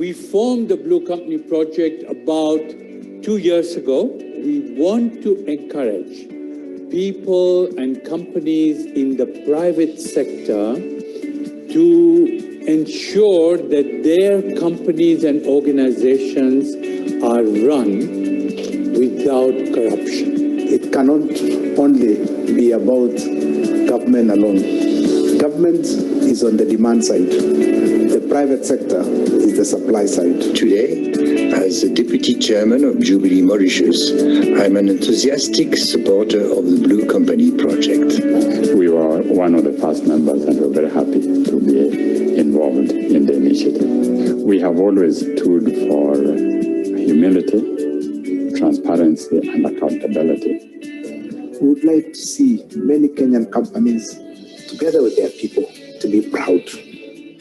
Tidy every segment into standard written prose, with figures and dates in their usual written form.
we formed the Blue Company Project about 2 years ago. We want to encourage people and companies in the private sector to ensure that their companies and organizations are run without corruption. It cannot only be about government alone. Government is on the demand side. The private sector is the supply side. Today, as the Deputy Chairman of Jubilee Mauritius, I'm an enthusiastic supporter of the Blue Company Project. We were one of the first members and we're very happy to be involved in the initiative. We have always stood for humility, transparency, and accountability. We would like to see many Kenyan companies together with their people to be proud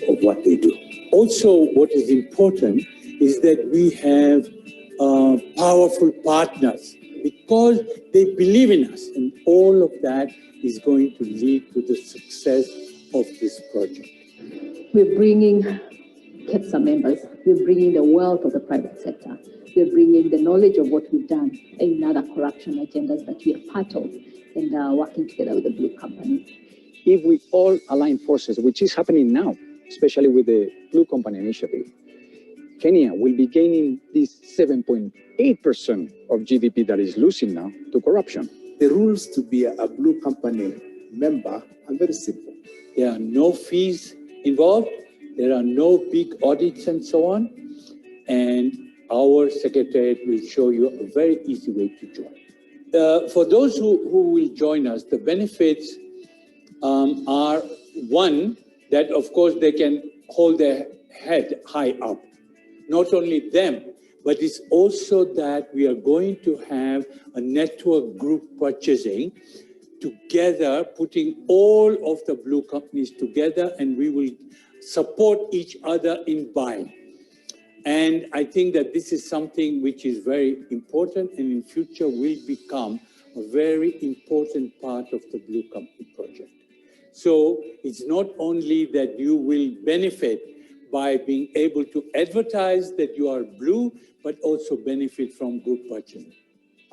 of what they do. Also, what is important is that we have powerful partners because they believe in us, and all of that is going to lead to the success of this project. We're bringing KEPSA members, we're bringing the wealth of the private sector, we're bringing the knowledge of what we've done in other corruption agendas that we are part of, and working together with the Blue Company. If we all align forces, which is happening now, especially with the Blue Company Initiative, Kenya will be gaining this 7.8% of GDP that is losing now to corruption. The rules to be a Blue Company member are very simple. There are no fees involved, there are no big audits and so on, and our secretariat will show you a very easy way to join. For those who will join us, the benefits are one, that of course they can hold their head high up. Not only them, but it's also that we are going to have a network group purchasing together, putting all of the Blue companies together, and we will support each other in buying. And I think that this is something which is very important and in future will become a very important part of the Blue Company Project. So it's not only that you will benefit by being able to advertise that you are Blue, but also benefit from group purchasing.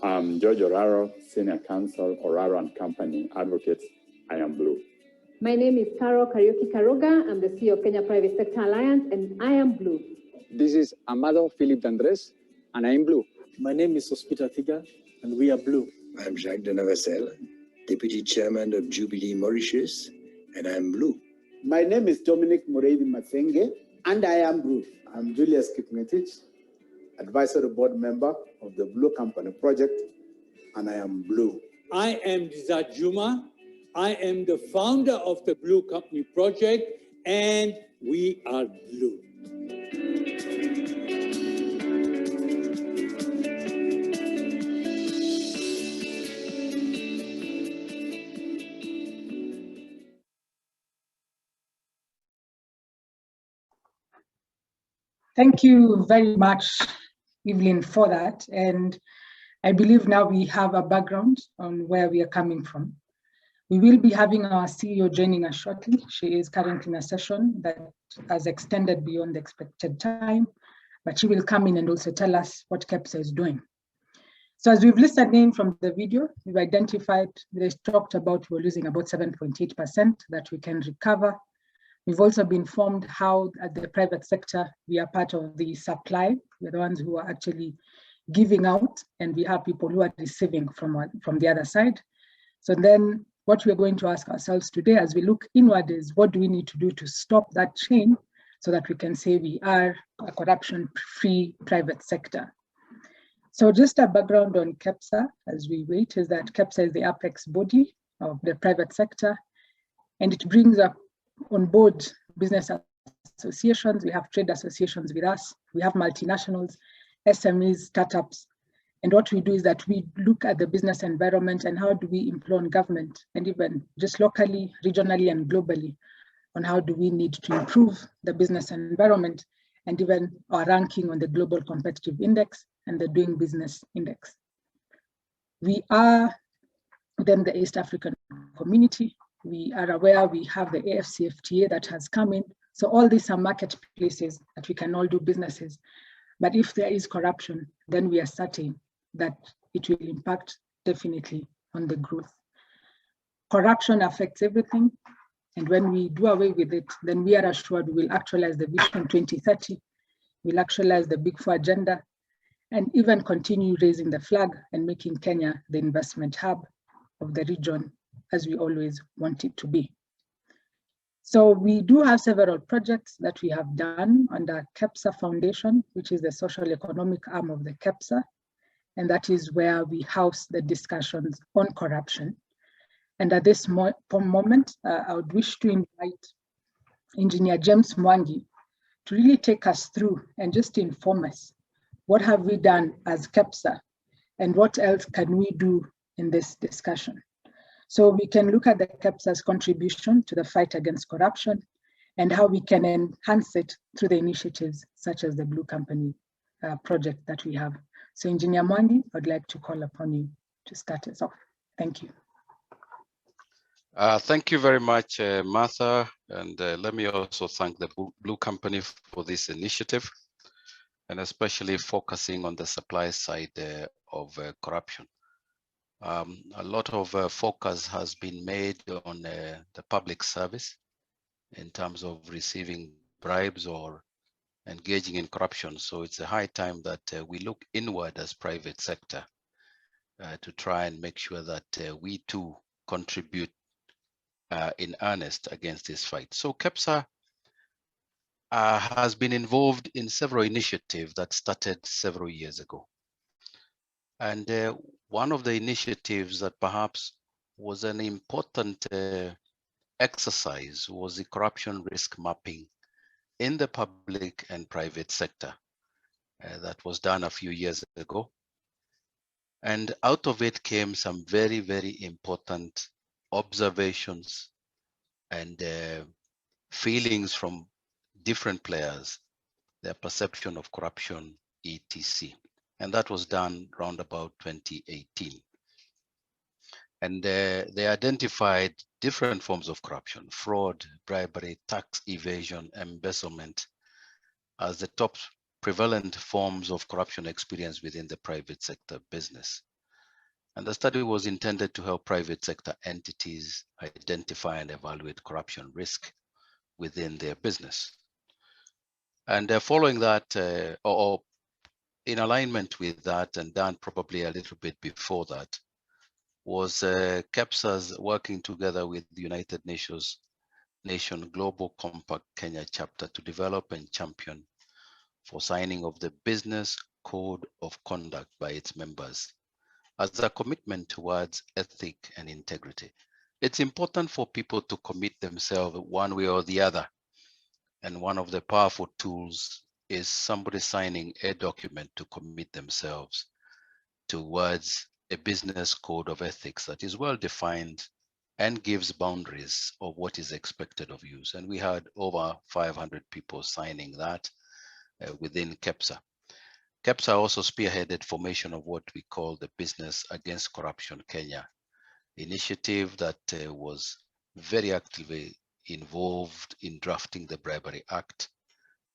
I'm George Oraro, Senior Counsel, Oraro and Company Advocates. I am Blue. My name is Carol Kariuki Karuga. I'm the CEO of Kenya Private Sector Alliance, and I am Blue. This is Amado Philip D'Andres, and I am Blue. My name is Hospita Thiga, and we are Blue. I'm Jacques de Navacelle, Deputy Chairman of Jubilee Mauritius, and I'm Blue. My name is Dominic Mureithi Mathenge, and I am Blue. I'm Julius Kipngetich, Advisory Board Member of the Blue Company Project, and I am Blue. I am Dizat Juma. I am the founder of the Blue Company Project, and we are Blue. Thank you very much, Evelyn, for that. And I believe now we have a background on where we are coming from. We will be having our CEO joining us shortly. She is currently in a session that has extended beyond the expected time, but she will come in and also tell us what KEPSA is doing. So as we've listened in from the video, we've identified, they talked about we're losing about 7.8% that we can recover. We've also been informed how at the private sector, we are part of the supply. We're the ones who are actually giving out, and we have people who are receiving from the other side. So then what we're going to ask ourselves today as we look inward is, what do we need to do to stop that chain so that we can say we are a corruption-free private sector? So just a background on KEPSA as we wait is that KEPSA is the apex body of the private sector, and it brings up on board business associations. We have trade associations with us. We have multinationals, SMEs, startups. And what we do is that we look at the business environment and how do we employ government, and even just locally, regionally, and globally, on how do we need to improve the business environment and even our ranking on the Global Competitive Index and the Doing Business Index. We are within the East African community. We are aware we have the AFCFTA that has come in. So all these are marketplaces that we can all do businesses. But if there is corruption, then we are certain that it will impact definitely on the growth. Corruption affects everything. And when we do away with it, then we are assured we will actualize the Vision 2030, we'll actualize the Big Four agenda, and even continue raising the flag and making Kenya the investment hub of the region, as we always want it to be. So we do have several projects that we have done under KEPSA Foundation, which is the social economic arm of the KEPSA. And that is where we house the discussions on corruption. And at this moment, I would wish to invite Engineer James Mwangi to really take us through and just inform us, what have we done as KEPSA and what else can we do in this discussion? So we can look at the KEPSA's contribution to the fight against corruption and how we can enhance it through the initiatives such as the Blue Company project that we have. So Engineer Mwangi, I'd like to call upon you to start us off. Thank you. Thank you very much, Martha. And let me also thank the Blue Company for this initiative, and especially focusing on the supply side of corruption. A lot of focus has been made on the public service in terms of receiving bribes or engaging in corruption. So it's a high time that we look inward as private sector to try and make sure that we too contribute in earnest against this fight. So KEPSA has been involved in several initiatives that started several years ago. And one of the initiatives that perhaps was an important exercise was the corruption risk mapping in the public and private sector. That was done a few years ago. And out of it came some very, very important observations and feelings from different players, their perception of corruption, etc. And that was done around about 2018. And they identified different forms of corruption: fraud, bribery, tax evasion, embezzlement, as the top prevalent forms of corruption experienced within the private sector business. And the study was intended to help private sector entities identify and evaluate corruption risk within their business. And following that, or in alignment with that, and done probably a little bit before that, was KEPSA's working together with the United Nations Global Compact Kenya chapter to develop and champion for signing of the Business Code of Conduct by its members as a commitment towards ethic and integrity. It's important for people to commit themselves one way or the other. And one of the powerful tools is somebody signing a document to commit themselves towards a business code of ethics that is well defined and gives boundaries of what is expected of you. And we had over 500 people signing that within KEPSA. KEPSA also spearheaded formation of what we call the Business Against Corruption Kenya initiative that was very actively involved in drafting the Bribery Act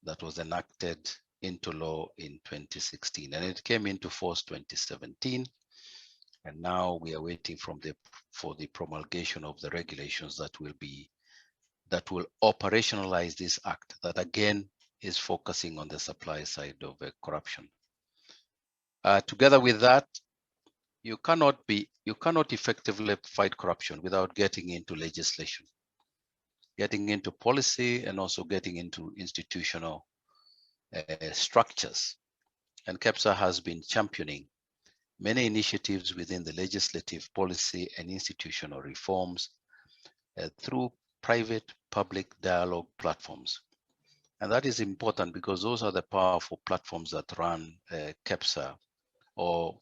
that was enacted into law in 2016, and it came into force 2017. And now we are waiting for the promulgation of the regulations that will operationalize this act that again is focusing on the supply side of corruption. Together with that, you cannot effectively fight corruption without getting into legislation, getting into policy, and also getting into institutional structures. And KEPSA has been championing many initiatives within the legislative, policy, and institutional reforms through private-public dialogue platforms. And that is important because those are the powerful platforms that run KEPSA, or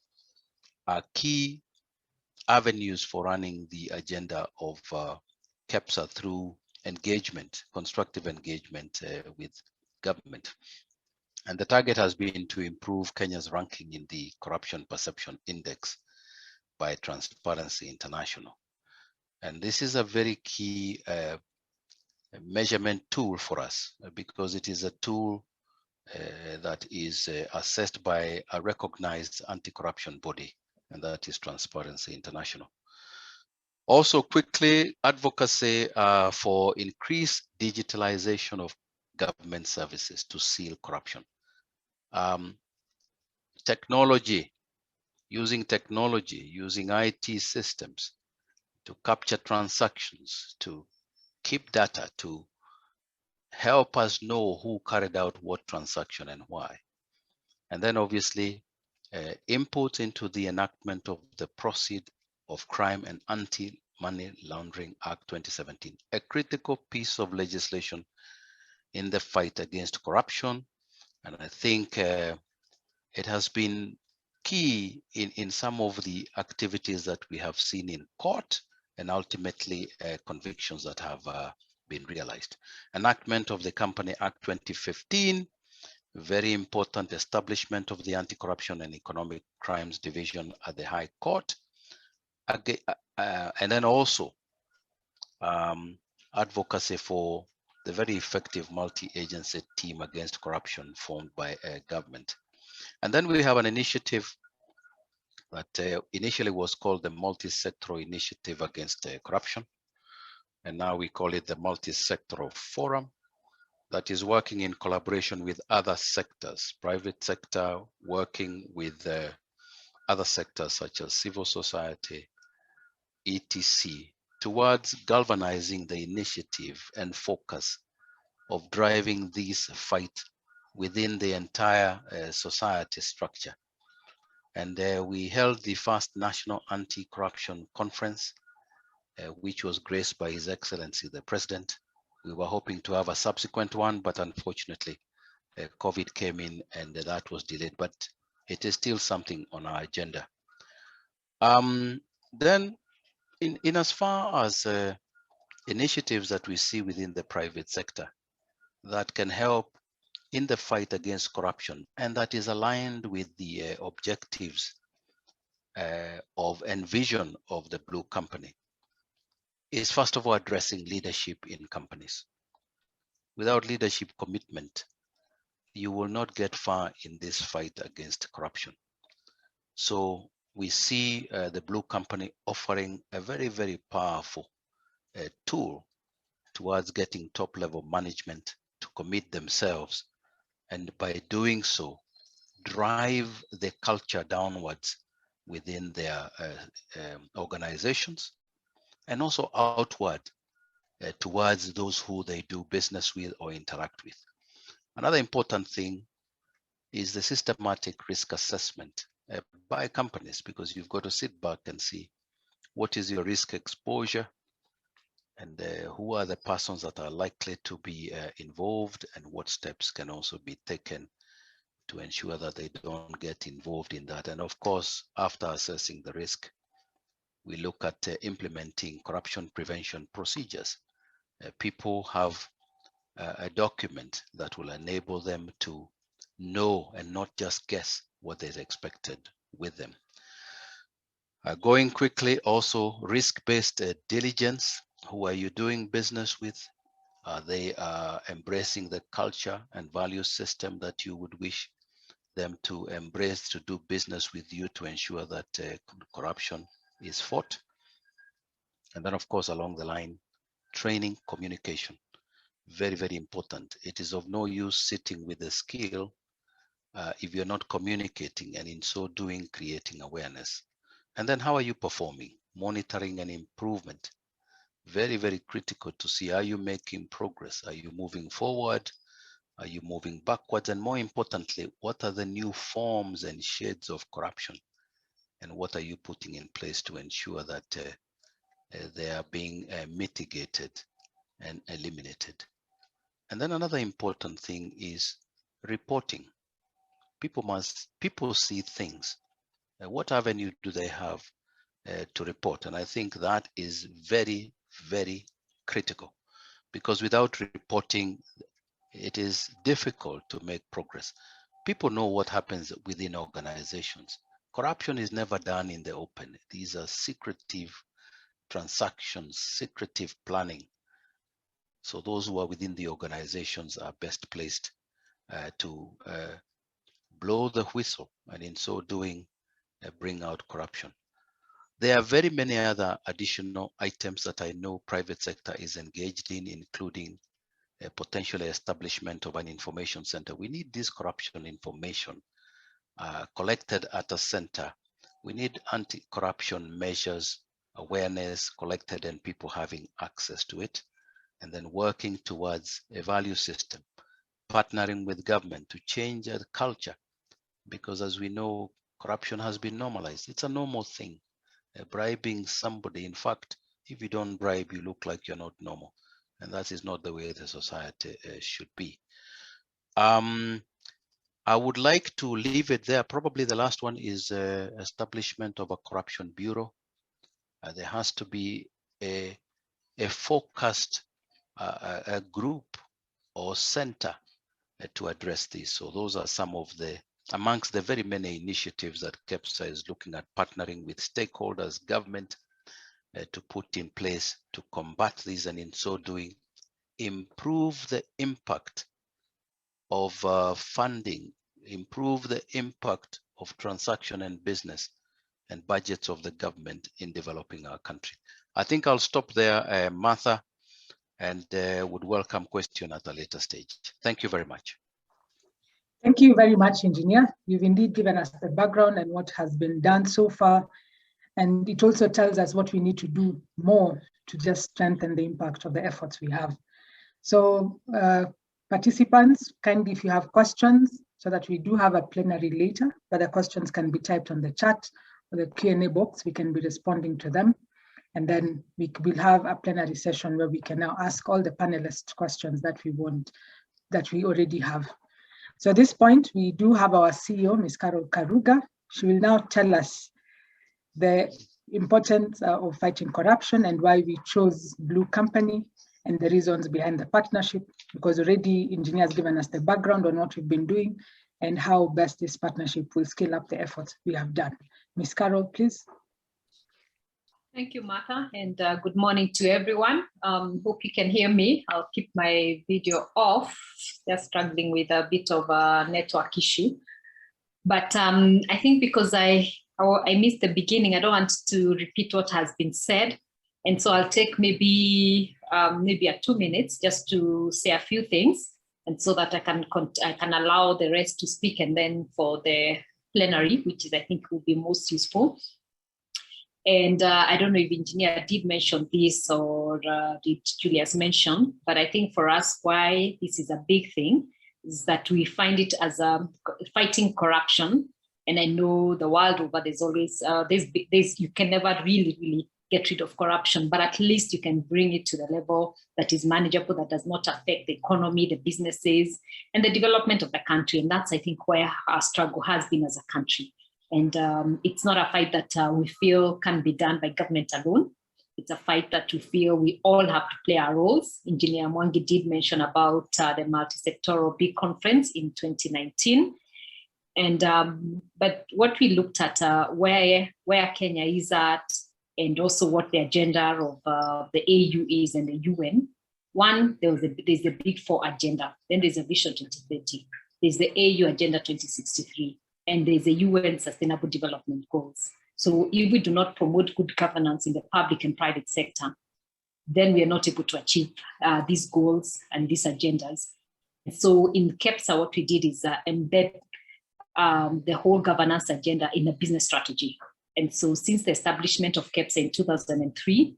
are key avenues for running the agenda of KEPSA through engagement, constructive engagement with government. And the target has been to improve Kenya's ranking in the Corruption Perception Index by Transparency International. And this is a very key measurement tool for us because it is a tool that is assessed by a recognized anti-corruption body, and that is Transparency International. Also, quickly, advocacy for increased digitalization of government services to seal corruption. Technology, using IT systems to capture transactions, to keep data, to help us know who carried out what transaction and why. And then obviously input into the enactment of the Proceed of Crime and Anti-Money Laundering Act 2017, a critical piece of legislation in the fight against corruption. And I think it has been key in some of the activities that we have seen in court and ultimately convictions that have been realized. Enactment of the Company Act 2015, very important establishment of the Anti-Corruption and Economic Crimes Division at the High Court. And then also advocacy for the very effective multi-agency team against corruption formed by government. And then we have an initiative that initially was called the Multi-Sectoral Initiative Against Corruption. And now we call it the Multi-Sectoral Forum, that is working in collaboration with other sectors, private sector, working with other sectors such as civil society, etc., towards galvanizing the initiative and focus of driving this fight within the entire society structure. And we held the first National Anti-Corruption Conference, which was graced by His Excellency, the President. We were hoping to have a subsequent one, but unfortunately, COVID came in and that was delayed, but it is still something on our agenda. Then, in as far as initiatives that we see within the private sector that can help in the fight against corruption, and that is aligned with the objectives of and vision of the Blue Company, is first of all addressing leadership in companies. Without leadership commitment, you will not get far in this fight against corruption. So we see the Blue Company offering a very, very powerful tool towards getting top-level management to commit themselves, and by doing so, drive the culture downwards within their organizations, and also outward towards those who they do business with or interact with. Another important thing is the systematic risk assessment by companies, because you've got to sit back and see what is your risk exposure and who are the persons that are likely to be involved, and what steps can also be taken to ensure that they don't get involved in that. And of course, after assessing the risk, we look at implementing corruption prevention procedures. People have a document that will enable them to know and not just guess what is expected with them. Going quickly, also risk-based diligence. Who are you doing business with? Are they embracing the culture and value system that you would wish them to embrace to do business with you, to ensure that corruption is fought? And then, of course, along the line, training, communication. Very, very important. It is of no use sitting with a skill if you're not communicating, and in so doing, creating awareness. And then how are you performing? Monitoring and improvement. Very, very critical to see, are you making progress? Are you moving forward? Are you moving backwards? And more importantly, what are the new forms and shades of corruption? And what are you putting in place to ensure that they are being mitigated and eliminated? And then another important thing is reporting. People see things. What avenue do they have to report? And I think that is very, very critical, because without reporting, it is difficult to make progress. People know what happens within organizations. Corruption is never done in the open. These are secretive transactions, secretive planning. So those who are within the organizations are best placed to blow the whistle, and in so doing, bring out corruption. There are very many other additional items that I know private sector is engaged in, including a potential establishment of an information center. We need this corruption information collected at a center. We need anti-corruption measures, awareness collected, and people having access to it, and then working towards a value system, partnering with government to change the culture, because as we know, corruption has been normalized. It's a normal thing. Bribing somebody, in fact, if you don't bribe, you look like you're not normal, and that is not the way the society should be. I would like to leave it there. Probably the last one is establishment of a corruption bureau. There has to be a focused a group or center to address this. So those are some of the, amongst the very many initiatives that KEPSA is looking at, partnering with stakeholders, government, to put in place to combat this, and in so doing, improve the impact of funding, improve the impact of transaction and business and budgets of the government in developing our country. I think I'll stop there, Martha, and would welcome question at a later stage. Thank you very much. Thank you very much, Engineer. You've indeed given us the background and what has been done so far. And it also tells us what we need to do more to just strengthen the impact of the efforts we have. So participants, kindly, if you have questions, so that we do have a plenary later, but the questions can be typed on the chat or the Q&A box, we can be responding to them. And then we will have a plenary session where we can now ask all the panelists questions that we want, that we already have. So at this point, we do have our CEO, Ms. Carol Karuga. She will now tell us the importance of fighting corruption and why we chose Blue Company and the reasons behind the partnership, because already Engineer has given us the background on what we've been doing and how best this partnership will scale up the efforts we have done. Ms. Carol, please. Thank you, Martha, and good morning to everyone. Hope you can hear me. I'll keep my video off, just struggling with a bit of a network issue. But I think because I missed the beginning, I don't want to repeat what has been said. And so I'll take maybe 2 minutes just to say a few things, and so that I can allow the rest to speak, and then for the plenary, which is I think will be most useful. And I don't know if Engineer did mention this or did Julius mention, but I think for us, why this is a big thing is that we find it as fighting corruption. And I know the world over, there's always, you can never really get rid of corruption, but at least you can bring it to the level that is manageable, that does not affect the economy, the businesses, and the development of the country. And that's, I think, where our struggle has been as a country. And it's not a fight that we feel can be done by government alone. It's a fight that we feel we all have to play our roles. Engineer Mwangi did mention about the multi-sectoral big conference in 2019. And but what we looked at, where Kenya is at, and also what the agenda of the AU is and the UN. One, there's the Big Four agenda. Then there's a Vision 2030. There's the AU Agenda 2063. And there's the UN Sustainable Development Goals. So if we do not promote good governance in the public and private sector, then we are not able to achieve these goals and these agendas. So in KEPSA, what we did is embed the whole governance agenda in a business strategy. And so since the establishment of KEPSA in 2003,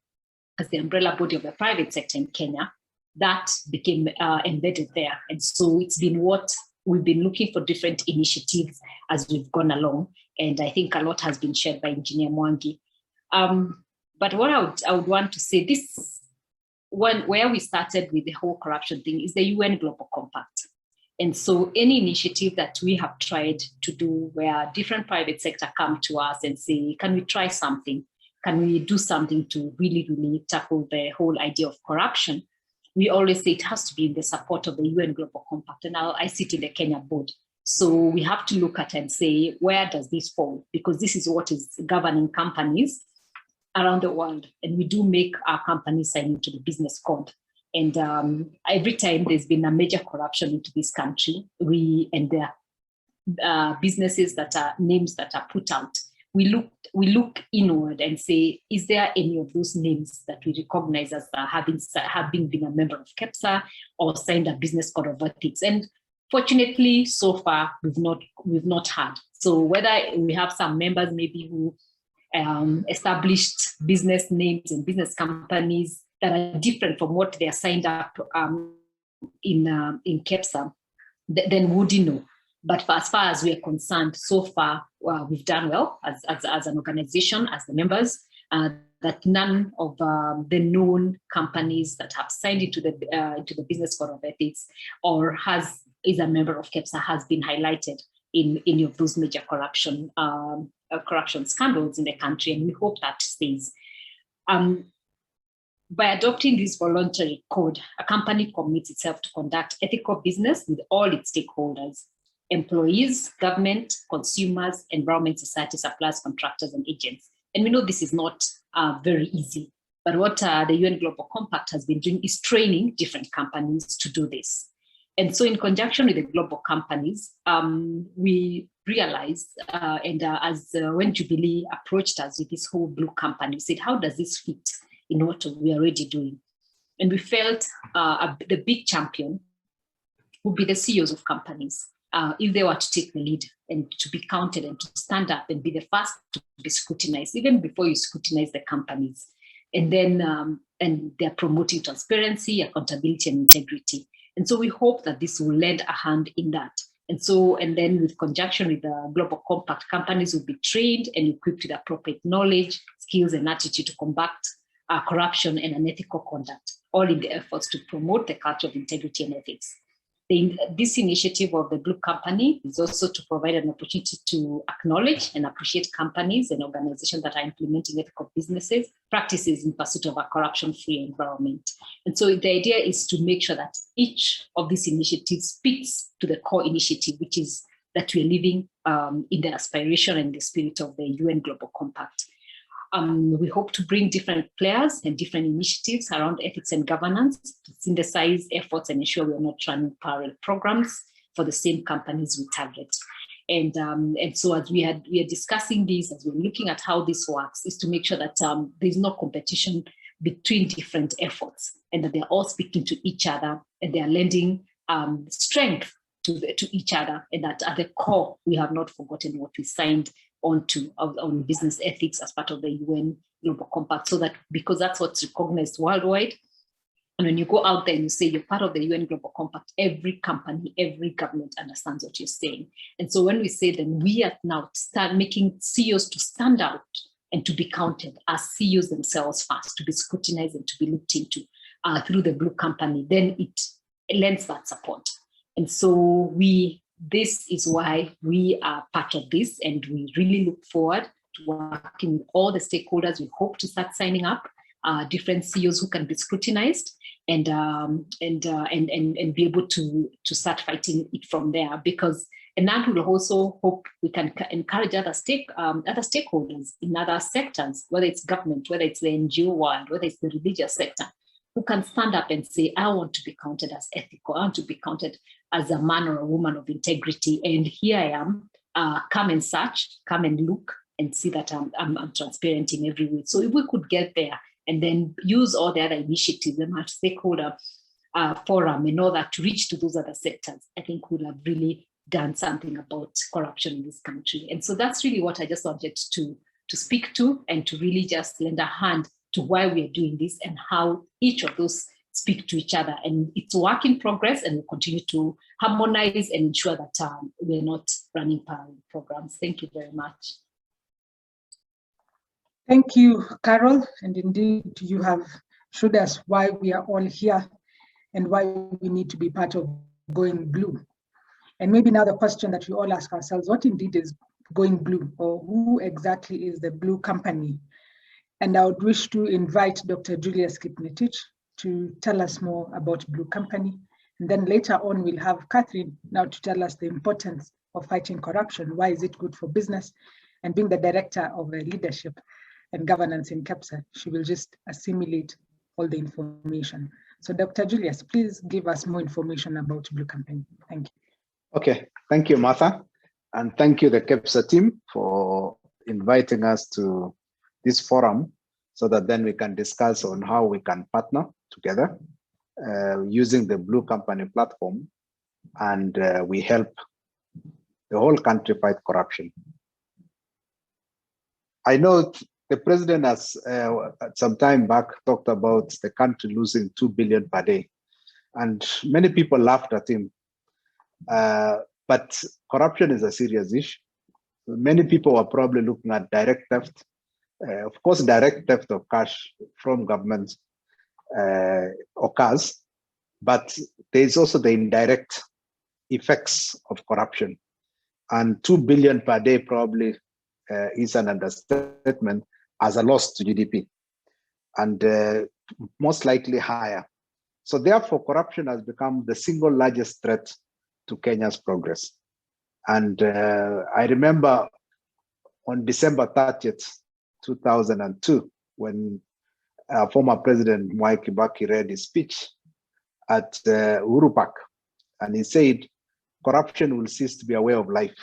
as the umbrella body of the private sector in Kenya, that became embedded there. And so it's been what we've been looking for, different initiatives as we've gone along. And I think a lot has been shared by Engineer Mwangi. But what I would want to say, where we started with the whole corruption thing is the UN Global Compact. And so any initiative that we have tried to do where different private sector come to us and say, can we try something? Can we do something to really tackle the whole idea of corruption? We always say it has to be in the support of the UN Global Compact. And now I sit in the Kenya board. So we have to look at and say, where does this fall? Because this is what is governing companies around the world. And we do make our companies sign into the business code. And every time there's been a major corruption into this country, there are businesses that are names that are put out, we look inward and say, is there any of those names that we recognize as having been a member of KEPSA or signed a business code of ethics? And fortunately, so far we've not had. So whether we have some members maybe who established business names and business companies that are different from what they are signed up in KEPSA, then wouldn't know. But as far as we are concerned, so far we've done well as an organization, as the members, that none of the known companies that have signed into the business code of ethics or is a member of KEPSA has been highlighted in any of those major corruption scandals in the country, and we hope that stays. By adopting this voluntary code, a company commits itself to conduct ethical business with all its stakeholders: employees, government, consumers, environment, society, suppliers, contractors, and agents. And we know this is not very easy, but what the UN Global Compact has been doing is training different companies to do this. And so in conjunction with the global companies, we realized, when Jubilee approached us with this whole blue company, we said, how does this fit in what we are already doing? And we felt the big champion would be the CEOs of companies. If they were to take the lead and to be counted and to stand up and be the first to be scrutinized, even before you scrutinize the companies. And then and they're promoting transparency, accountability, and integrity. And so we hope that this will lend a hand in that. And then with conjunction with the Global Compact, companies will be trained and equipped with appropriate knowledge, skills, and attitude to combat corruption and unethical conduct, all in the efforts to promote the culture of integrity and ethics. This initiative of the Blue Company is also to provide an opportunity to acknowledge and appreciate companies and organizations that are implementing ethical businesses practices in pursuit of a corruption-free environment. And so the idea is to make sure that each of these initiatives speaks to the core initiative, which is that we're living in the aspiration and the spirit of the UN Global Compact. We hope to bring different players and different initiatives around ethics and governance to synthesize efforts and ensure we're not running parallel programs for the same companies we target. And so as we are discussing this, as we're looking at how this works, is to make sure that there's no competition between different efforts and that they're all speaking to each other and they're lending strength to each other, and that at the core, we have not forgotten what we signed on business ethics as part of the UN Global Compact, so that because that's what's recognized worldwide. And when you go out there and you say you're part of the UN Global Compact, every company, every government understands what you're saying. And so when we say then we are now start making CEOs to stand out and to be counted as CEOs themselves first, to be scrutinized and to be looked into through the Blue Company, then it lends that support. And so this is why we are part of this, and we really look forward to working with all the stakeholders. We hope to start signing up different CEOs who can be scrutinized and be able to start fighting it from there. And that will also hope we can encourage other stakeholders in other sectors, whether it's government, whether it's the NGO world, whether it's the religious sector, who can stand up and say, I want to be counted as ethical, I want to be counted as a man or a woman of integrity, and here I am, come and search, come and look and see that I'm transparent in every way. So if we could get there and then use all the other initiatives, the stakeholder forum and all that to reach to those other sectors, I think we'll have really done something about corruption in this country. And so that's really what I just wanted to speak to, and to really just lend a hand to why we are doing this and how each of those speak to each other. And it's a work in progress, and we'll continue to harmonize and ensure that we're not running parallel programs. Thank you very much. Thank you, Carol. And indeed, you have showed us why we are all here and why we need to be part of Going Blue. And maybe now the question that we all ask ourselves, what indeed is Going Blue, or who exactly is the Blue Company? And I would wish to invite Dr. Julius Kipngetich to tell us more about Blue Company. And then later on, we'll have Catherine now to tell us the importance of fighting corruption. Why is it good for business? And being the director of leadership and governance in KEPSA, she will just assimilate all the information. So Dr. Julius, please give us more information about Blue Campaign. Thank you. Okay, thank you, Martha. And thank you, the KEPSA team, for inviting us to this forum so that then we can discuss on how we can partner together using the Blue Company platform, and we help the whole country fight corruption. I know the president has some time back talked about the country losing 2 billion per day, and many people laughed at him. But corruption is a serious issue. Many people are probably looking at direct theft. Of course, direct theft of cash from government occurs, but there is also the indirect effects of corruption. And 2 billion per day probably is an understatement as a loss to GDP, and most likely higher. So therefore, corruption has become the single largest threat to Kenya's progress. And I remember on December 30th, 2002, when former President Mwai Kibaki read his speech at Uhuru Park, and he said, corruption will cease to be a way of life.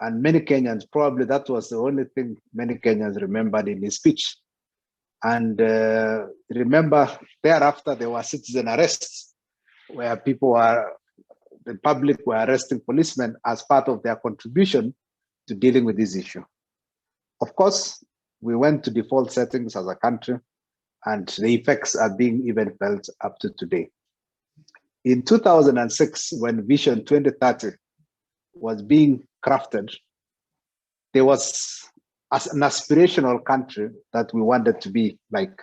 And many Kenyans, probably that was the only thing many Kenyans remembered in his speech. And remember, thereafter, there were citizen arrests where the public were arresting policemen as part of their contribution to dealing with this issue. Of course, we went to default settings as a country, and the effects are being even felt up to today. In 2006, when Vision 2030 was being crafted, there was an aspirational country that we wanted to be like,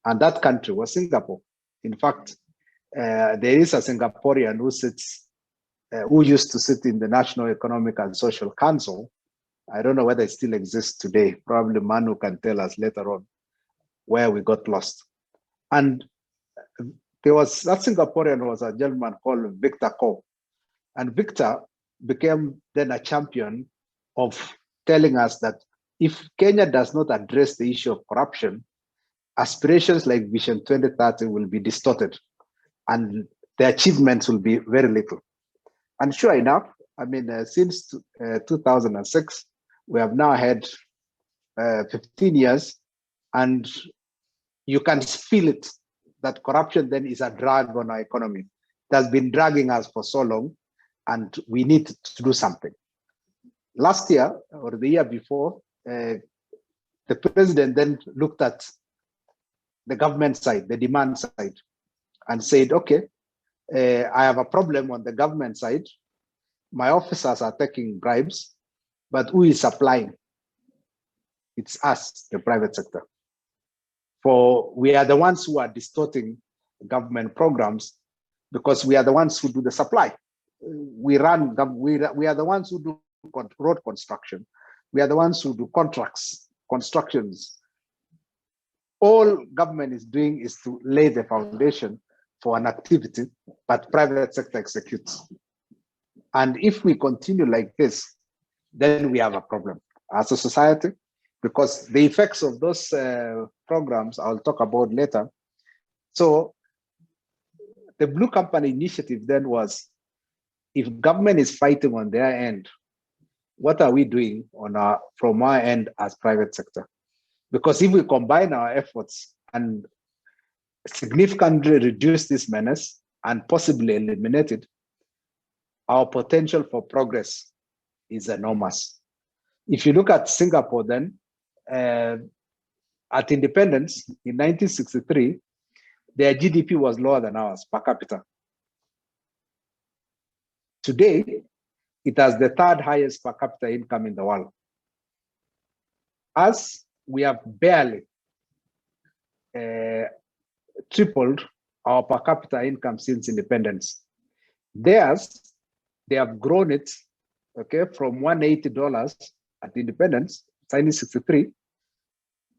and that country was Singapore. In fact, there is a Singaporean who used to sit in the National Economic and Social Council. I don't know whether it still exists today. Probably Manu can tell us later on where we got lost. And there was, that Singaporean was a gentleman called Victor Ko. And Victor became then a champion of telling us that if Kenya does not address the issue of corruption, aspirations like Vision 2030 will be distorted and the achievements will be very little. And sure enough, I mean, since 2006, we have now had 15 years, and you can feel it, that corruption then is a drag on our economy. It has been dragging us for so long, and we need to do something. Last year, or the year before, the president then looked at the government side, the demand side, and said, okay, I have a problem on the government side. My officers are taking bribes, but who is supplying? It's us, the private sector. For we are the ones who are distorting government programs because we are the ones who do the supply. We are the ones who do road construction. We are the ones who do contracts, constructions. All government is doing is to lay the foundation for an activity, but private sector executes. And if we continue like this, then we have a problem as a society, because the effects of those programs I'll talk about later. So the Blue Company initiative then was, if government is fighting on their end, what are we doing on from our end as private sector? Because if we combine our efforts and significantly reduce this menace and possibly eliminate it, our potential for progress is enormous. If you look at Singapore then, at independence in 1963, their GDP was lower than ours per capita. Today, it has the third highest per capita income in the world. As we have barely tripled our per capita income since independence. Theirs, they have grown it, okay, from $180 at independence, 1963,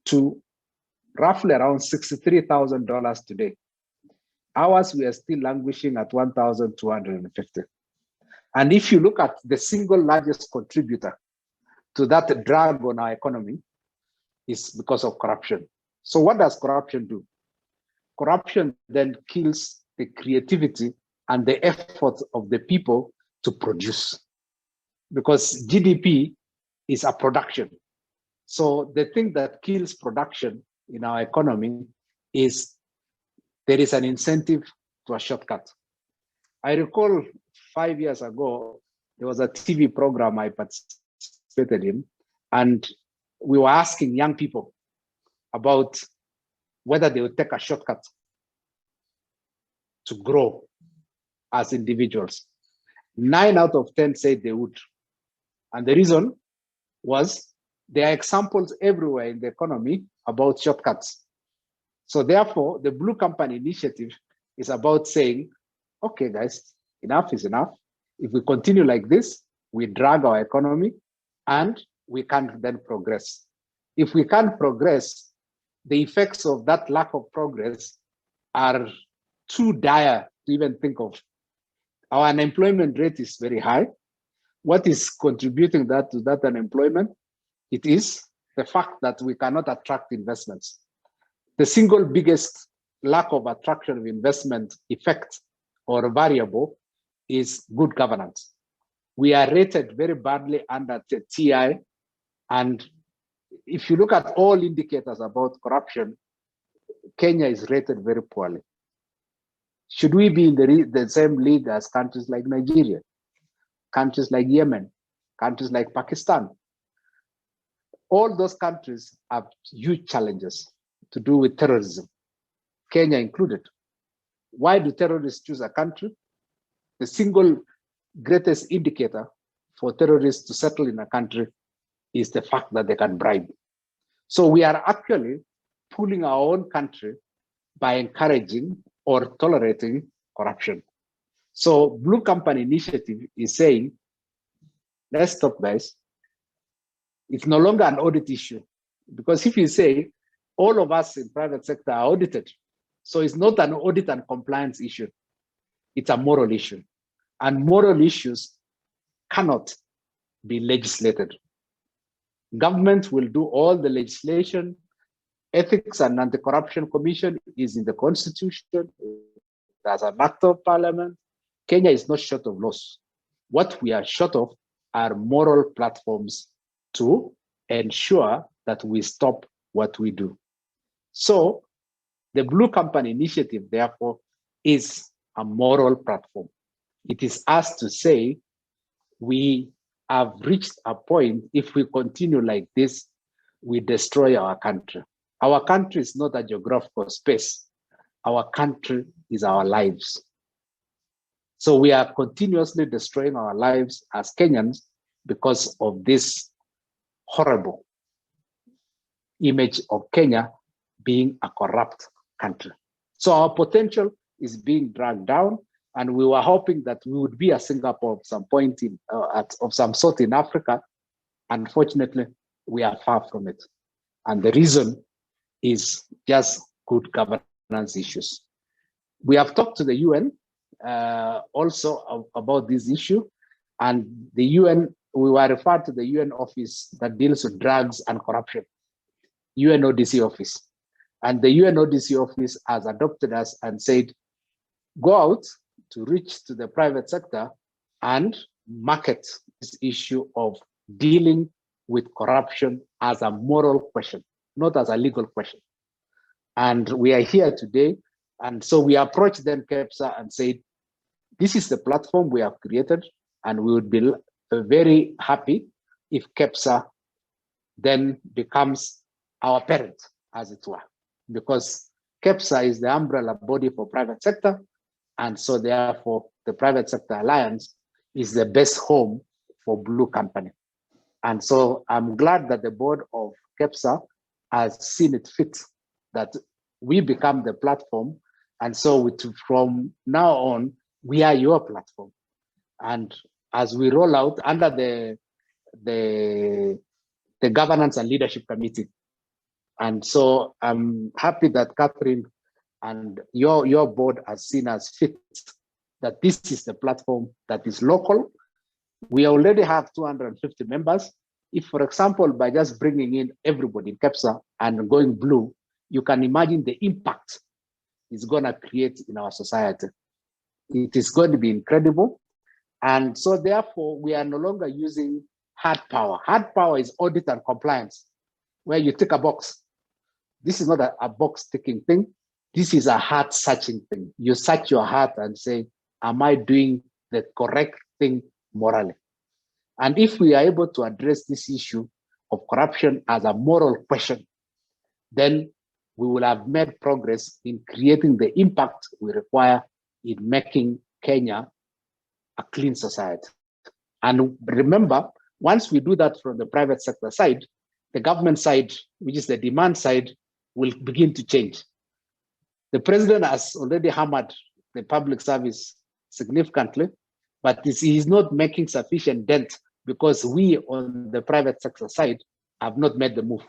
to roughly around $63,000 today. Ours, we are still languishing at 1,250. And if you look at the single largest contributor to that drag on our economy, is because of corruption. So what does corruption do? corruption then kills the creativity and the effort of the people to produce, because GDP is a production. So the thing that kills production in our economy is there is an incentive to a shortcut. I recall 5 years ago, there was a TV program I participated in, and we were asking young people about whether they would take a shortcut to grow as individuals. 9 out of 10 said they would. And the reason was there are examples everywhere in the economy about shortcuts. So therefore, the Blue Company initiative is about saying, okay, guys, enough is enough. If we continue like this, we drag our economy and we can't then progress. If we can't progress, the effects of that lack of progress are too dire to even think of. Our unemployment rate is very high. What is contributing to that unemployment? It is the fact that we cannot attract investments. The single biggest lack of attraction of investment effect or variable is good governance. We are rated very badly under the TI, and if you look at all indicators about corruption, Kenya is rated very poorly. Should we be in the same league as countries like Nigeria, countries like Yemen, countries like Pakistan? All those countries have huge challenges to do with terrorism, Kenya included. Why do terrorists choose a country? The single greatest indicator for terrorists to settle in a country is the fact that they can bribe. So we are actually pulling our own country by encouraging or tolerating corruption. So Blue Company initiative is saying, let's stop, guys. It's no longer an audit issue, because if you say all of us in private sector are audited, so it's not an audit and compliance issue, it's a moral issue. And moral issues cannot be legislated. Government will do all the legislation. Ethics and Anti-Corruption Commission is in the Constitution. There's an act of parliament. Kenya is not short of laws. What we are short of are moral platforms to ensure that we stop what we do. So the Blue Company initiative, therefore, is a moral platform. It is us to say we have reached a point, if we continue like this, we destroy our country. Our country is not a geographical space. Our country is our lives. So we are continuously destroying our lives as Kenyans because of this horrible image of Kenya being a corrupt country. So our potential is being dragged down, and we were hoping that we would be a Singapore at some point of some sort in Africa. Unfortunately, we are far from it. And the reason is just good governance issues. We have talked to the UN also about this issue, and the UN, we were referred to the UN office that deals with drugs and corruption, UNODC office. And the UNODC office has adopted us and said, go out to reach to the private sector and market this issue of dealing with corruption as a moral question, not as a legal question. And we are here today. And so we approached then KEPSA and said, this is the platform we have created, and we would be very happy if KEPSA then becomes our parent, as it were, because KEPSA is the umbrella body for private sector. And so therefore, the Private Sector Alliance is the best home for Blue Company. And so I'm glad that the board of KEPSA has seen it fit that we become the platform. And so from now on, we are your platform. And as we roll out under the Governance and Leadership Committee. And so I'm happy that Catherine and your board has seen as fit that this is the platform that is local. We already have 250 members. If, for example, by just bringing in everybody in KEPSA and going blue, you can imagine the impact is going to create in our society. It is going to be incredible. And so therefore, we are no longer using hard power. Hard power is audit and compliance, where you tick a box. This is not a box ticking thing. This is a heart searching thing. You search your heart and say, am I doing the correct thing morally? And if we are able to address this issue of corruption as a moral question, then we will have made progress in creating the impact we require in making Kenya a clean society. And remember, once we do that from the private sector side, the government side, which is the demand side, will begin to change. The president has already hammered the public service significantly, but he is not making sufficient dent because we on the private sector side have not made the move.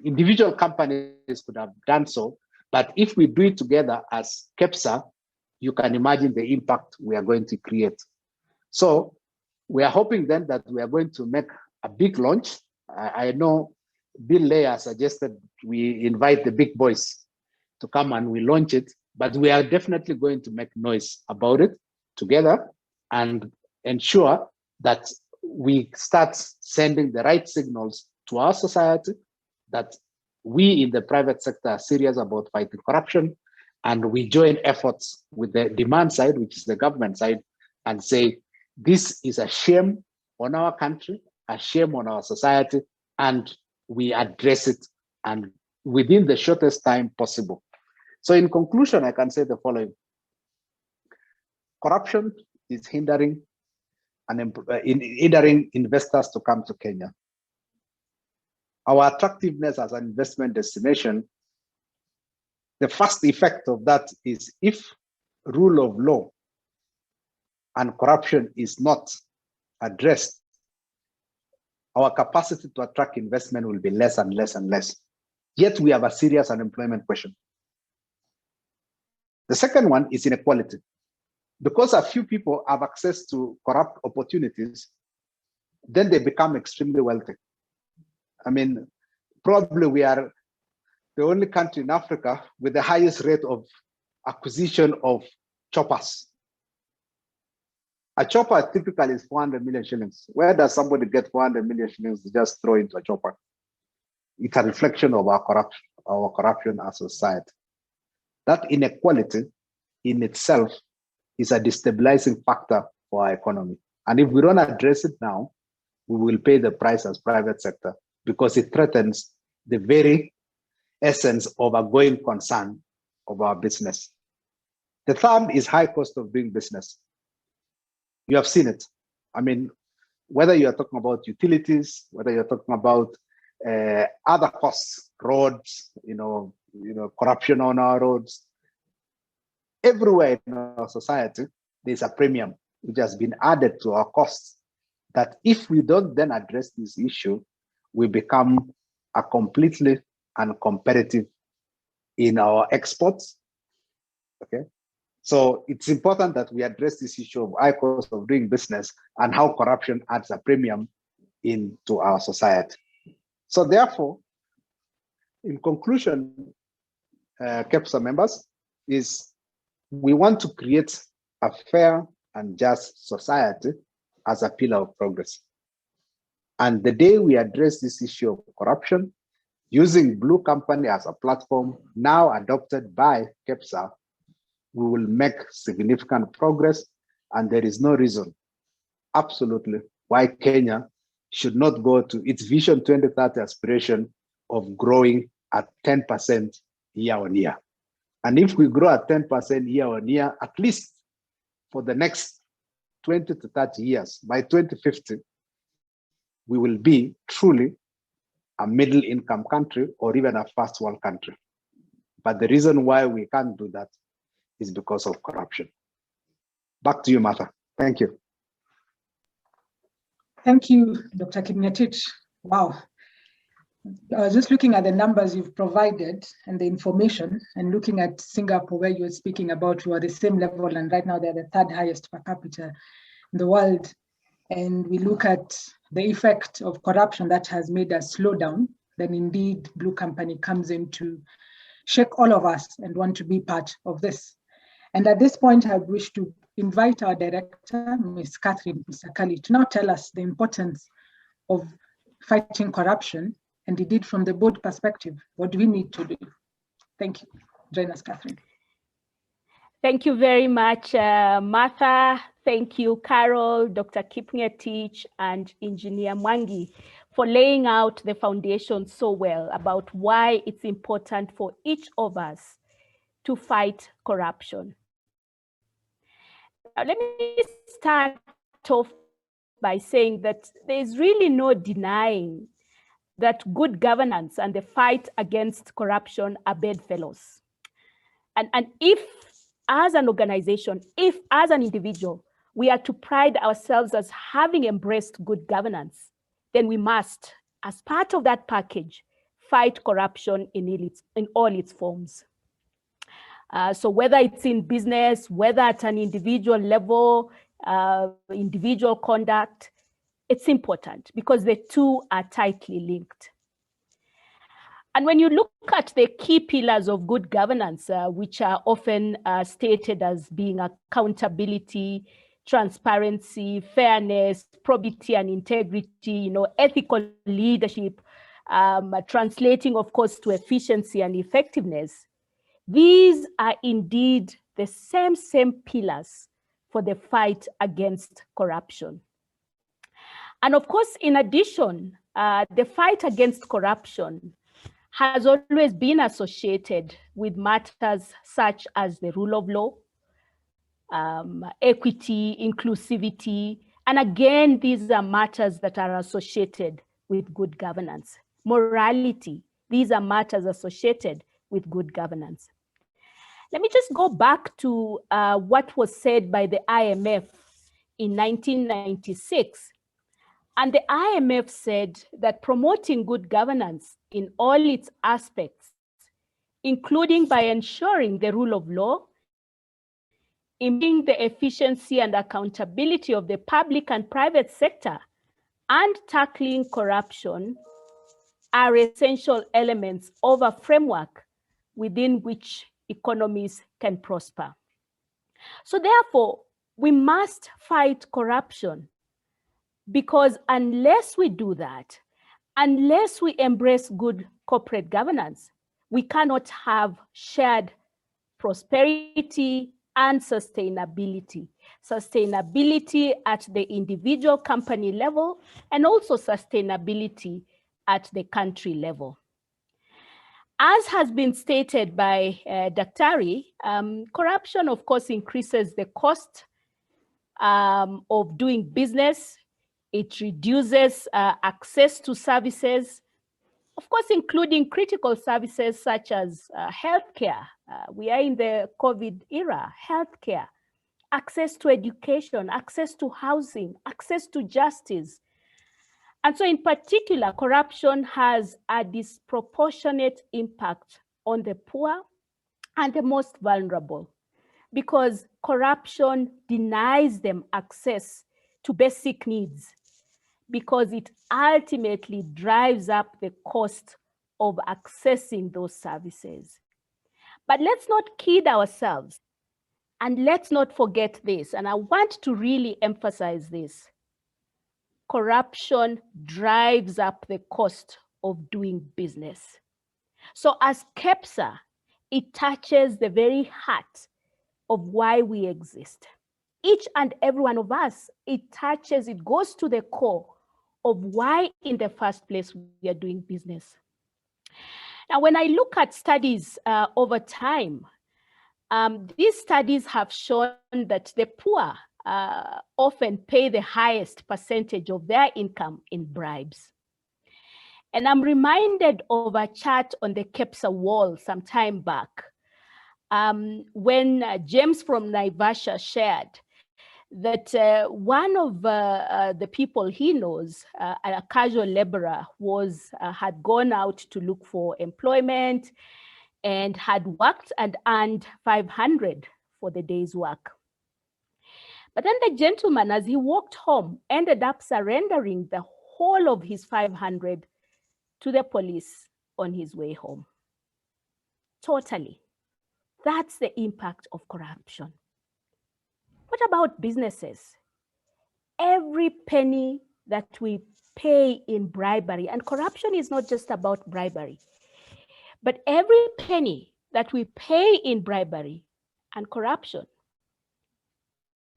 Individual companies could have done so, but if we do it together as KEPSA, you can imagine the impact we are going to create. So we are hoping then that we are going to make a big launch. I know Bill Leah suggested we invite the big boys to come and we launch it, but we are definitely going to make noise about it together and ensure that we start sending the right signals to our society that we in the private sector are serious about fighting corruption, and we join efforts with the demand side, which is the government side, and say, this is a shame on our country, a shame on our society, and we address it and within the shortest time possible. So in conclusion, I can say the following. Corruption is hindering investors to come to Kenya. Our attractiveness as an investment destination, the first effect of that is if rule of law and corruption is not addressed, our capacity to attract investment will be less and less and less. Yet we have a serious unemployment question. The second one is inequality. Because a few people have access to corrupt opportunities, then they become extremely wealthy. I mean, probably we are the only country in Africa with the highest rate of acquisition of choppers. A chopper typically is 400 million shillings. Where does somebody get 400 million shillings to just throw into a chopper? It's a reflection of our corruption as a society. That inequality in itself is a destabilizing factor for our economy. And if we don't address it now, we will pay the price as private sector because it threatens the very essence of a going concern of our business. The third is high cost of doing business. You have seen it. I mean, whether you're talking about utilities, whether you're talking about other costs, roads, corruption on our roads, everywhere in our society, there's a premium which has been added to our costs that if we don't then address this issue, we become a completely uncompetitive in our exports. Okay. So it's important that we address this issue of high cost of doing business and how corruption adds a premium into our society. So therefore, in conclusion, KEPSA members, is we want to create a fair and just society as a pillar of progress. And the day we address this issue of corruption, using Blue Company as a platform now adopted by KEPSA, we will make significant progress, and there is no reason, absolutely, why Kenya should not go to its Vision 2030 aspiration of growing at 10% year on year. And if we grow at 10% year on year, at least for the next 20 to 30 years, by 2050, we will be truly a middle income country or even a first world country. But the reason why we can't do that is because of corruption. Back to you, Martha. Thank you. Thank you, Dr. Kipngetich. Wow. Just looking at the numbers you've provided and the information, and looking at Singapore, where you were speaking about, you are the same level, and right now they're the third highest per capita in the world. And we look at the effect of corruption that has made us slow down, then indeed Blue Company comes in to shake all of us and want to be part of this. And at this point, I wish to invite our director, Ms. Catherine Misakali, to now tell us the importance of fighting corruption, and indeed from the board perspective, what do we need to do? Thank you. Join us, Catherine. Thank you very much, Martha. Thank you, Carol, Dr. Kipngetich, and Engineer Mwangi for laying out the foundation so well about why it's important for each of us to fight corruption. Now, let me start off by saying that there's really no denying that good governance and the fight against corruption are bedfellows. And if, as an organization, if as an individual, we are to pride ourselves as having embraced good governance, then we must, as part of that package, fight corruption in all its forms. So whether it's in business, whether at an individual level, individual conduct, it's important because the two are tightly linked. And when you look at the key pillars of good governance, which are often stated as being accountability, transparency, fairness, probity and integrity, ethical leadership, translating, of course, to efficiency and effectiveness, these are indeed the same pillars for the fight against corruption. And of course, in addition, the fight against corruption has always been associated with matters such as the rule of law, equity, inclusivity, and again, these are matters that are associated with good governance. Morality, these are matters associated with good governance. Let me just go back to what was said by the IMF in 1996. And the IMF said that promoting good governance in all its aspects, including by ensuring the rule of law, improving the efficiency and accountability of the public and private sector, and tackling corruption, are essential elements of a framework within which economies can prosper. So therefore, we must fight corruption, because unless we do that, unless we embrace good corporate governance, we cannot have shared prosperity and sustainability. Sustainability at the individual company level, and also sustainability at the country level. As has been stated by Daktari, corruption, of course, increases the cost of doing business. It reduces access to services, of course, including critical services such as healthcare. We are in the COVID era, healthcare, access to education, access to housing, access to justice. And so in particular, corruption has a disproportionate impact on the poor and the most vulnerable, because corruption denies them access to basic needs, because it ultimately drives up the cost of accessing those services. But let's not kid ourselves, and let's not forget this, and I want to really emphasize this. Corruption drives up the cost of doing business. So as KEPSA, it touches the very heart of why we exist. Each and every one of us, it goes to the core of why in the first place we are doing business. Now, when I look at studies over time, these studies have shown that the poor often pay the highest percentage of their income in bribes. And I'm reminded of a chart on the KEPSA wall some time back when James from Naivasha shared that one of the people he knows, a casual laborer, had gone out to look for employment and had worked and earned 500 for the day's work. But then the gentleman, as he walked home, ended up surrendering the whole of his 500 to the police on his way home. totally. That's the impact of corruption. What about businesses? Every penny that we pay in bribery, and corruption is not just about bribery, but every penny that we pay in bribery and corruption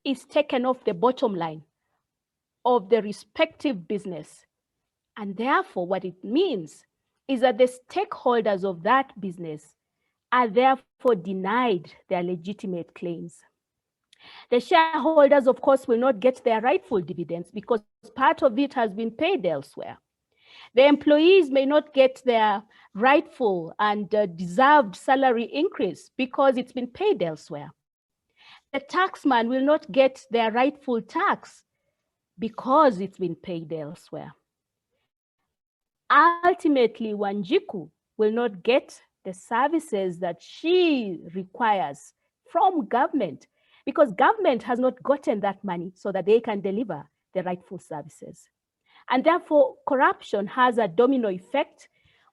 is taken off the bottom line of the respective business. And therefore, what it means is that the stakeholders of that business are therefore denied their legitimate claims. The shareholders, of course, will not get their rightful dividends because part of it has been paid elsewhere. The employees may not get their rightful and deserved salary increase because it's been paid elsewhere. The taxman will not get their rightful tax because it's been paid elsewhere. Ultimately, Wanjiku will not get the services that she requires from government because government has not gotten that money so that they can deliver the rightful services. And therefore, corruption has a domino effect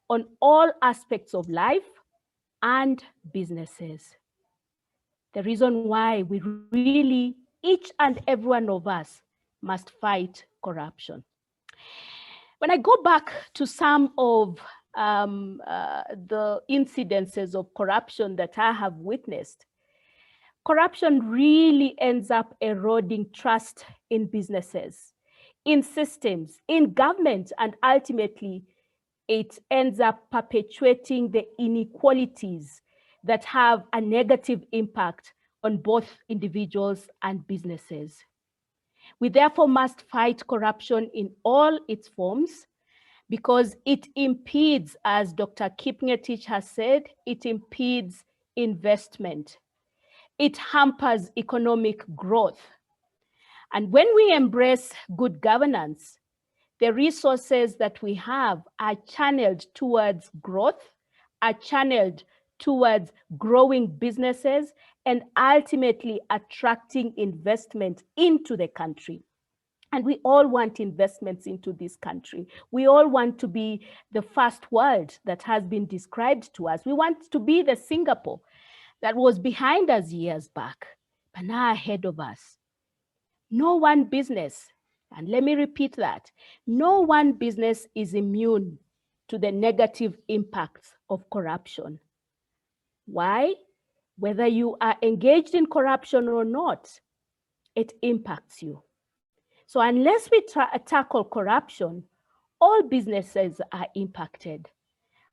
on all aspects of life and businesses. The reason why we really, each and every one of us, must fight corruption. When I go back to some of the incidences of corruption that I have witnessed, corruption really ends up eroding trust in businesses, in systems, in government, and ultimately it ends up perpetuating the inequalities that have a negative impact on both individuals and businesses. We therefore must fight corruption in all its forms because it impedes, as Dr. Kipngetich has said, it impedes investment. It hampers economic growth. And when we embrace good governance, the resources that we have are channeled towards growth, are channeled towards growing businesses, and ultimately attracting investment into the country. And we all want investments into this country. We all want to be the first world that has been described to us. We want to be the Singapore that was behind us years back, but now ahead of us. No one business, and let me repeat that, no one business is immune to the negative impacts of corruption. Why? Whether you are engaged in corruption or not, it impacts you. So unless we tackle corruption, all businesses are impacted,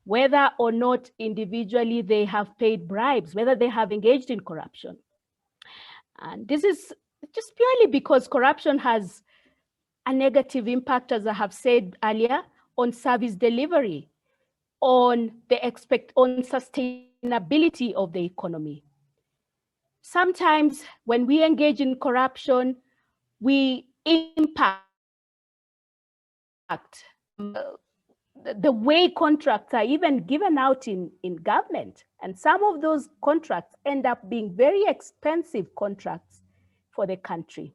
whether or not individually they have paid bribes, whether they have engaged in corruption. And this is just purely because corruption has a negative impact, as I have said earlier, on service delivery, on sustainability of the economy. Sometimes when we engage in corruption, we impact the way contracts are even given out in government. And some of those contracts end up being very expensive contracts for the country.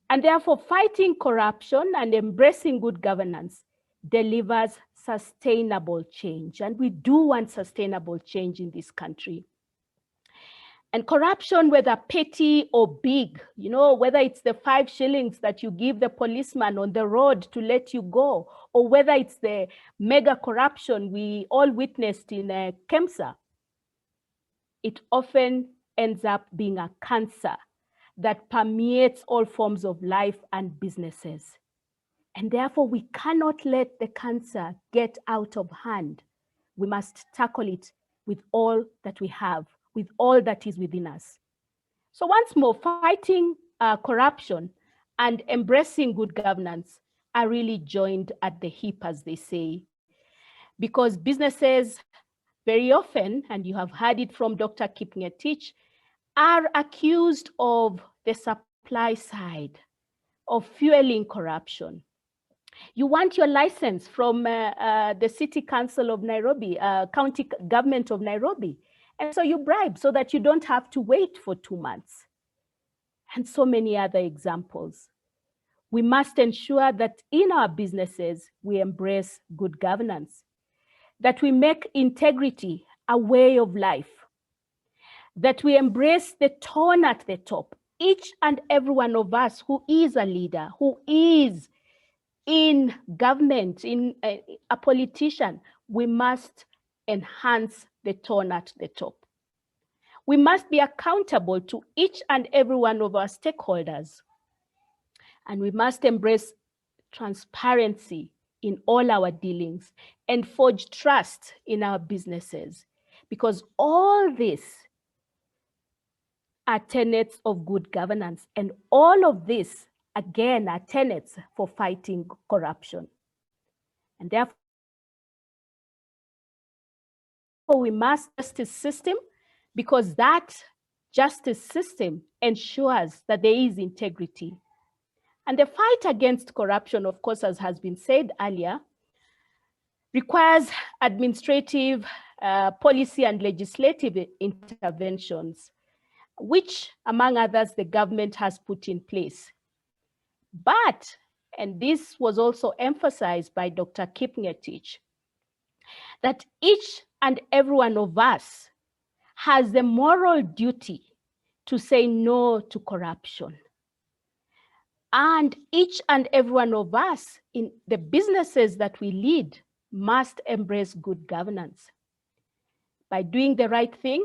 And therefore, fighting corruption and embracing good governance delivers sustainable change. And we do want sustainable change in this country. And corruption, whether petty or big, you know, whether it's the 5 shillings that you give the policeman on the road to let you go, or whether it's the mega corruption we all witnessed in KEPSA, it often ends up being a cancer that permeates all forms of life and businesses. And therefore, we cannot let the cancer get out of hand. We must tackle it with all that we have, with all that is within us. So once more, fighting corruption and embracing good governance are really joined at the hip, as they say, because businesses very often, and you have heard it from Dr. Kipngetich, are accused of the supply side, of fueling corruption. You want your license from the City Council of Nairobi, County Government of Nairobi, and so you bribe so that you don't have to wait for 2 months. And so many other examples. We must ensure that in our businesses, we embrace good governance, that we make integrity a way of life, that we embrace the tone at the top. Each and every one of us who is a leader, who is in government, in a politician, we must enhance the tone at the top. We must be accountable to each and every one of our stakeholders. And we must embrace transparency in all our dealings and forge trust in our businesses, because all this are tenets of good governance. And all of this, again, are tenets for fighting corruption. And therefore, we must justice system, because that justice system ensures that there is integrity. And the fight against corruption, of course, as has been said earlier, requires administrative, policy and legislative interventions, which, among others, the government has put in place. But, and this was also emphasized by Dr. Kipngetich, that each and every one of us has the moral duty to say no to corruption. And each and every one of us in the businesses that we lead must embrace good governance by doing the right thing,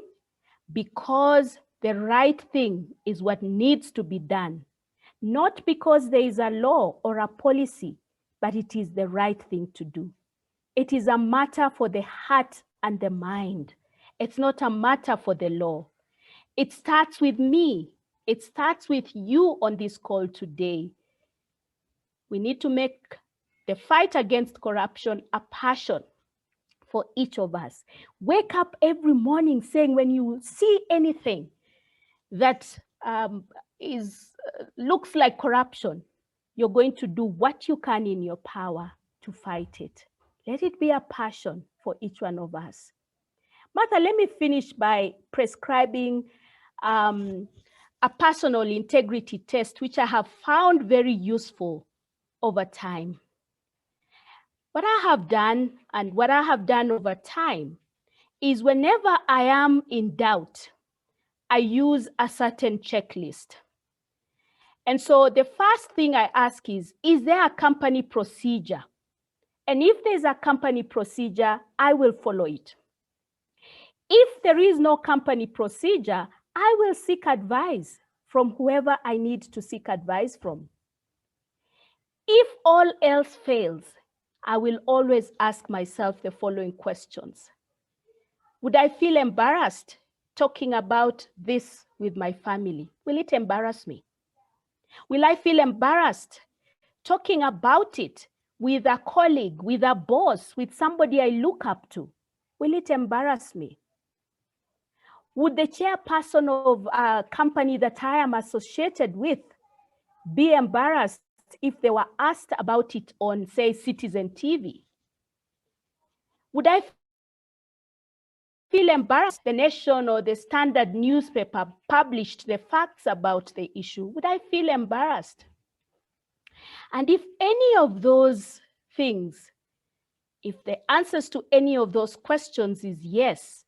because the right thing is what needs to be done, not because there is a law or a policy, but it is the right thing to do. It is a matter for the heart and the mind. It's not a matter for the law. It starts with me. It starts with you on this call today. We need to make the fight against corruption a passion for each of us. Wake up every morning saying, when you see anything that looks like corruption, you're going to do what you can in your power to fight it. Let it be a passion for each one of us. Martha, let me finish by prescribing a personal integrity test, which I have found very useful over time. What I have done, and what I have done over time, is whenever I am in doubt, I use a certain checklist. And so the first thing I ask is there a company procedure? And if there's a company procedure, I will follow it. If there is no company procedure, I will seek advice from whoever I need to seek advice from. If all else fails, I will always ask myself the following questions. Would I feel embarrassed talking about this with my family? Will it embarrass me? Will I feel embarrassed talking about it with a colleague, with a boss, with somebody I look up to? Will it embarrass me? Would the chairperson of a company that I am associated with be embarrassed if they were asked about it on, say, Citizen TV? Would I feel embarrassed if the Nation or the Standard newspaper published the facts about the issue? Would I feel embarrassed? And if any of those things, if the answers to any of those questions is yes,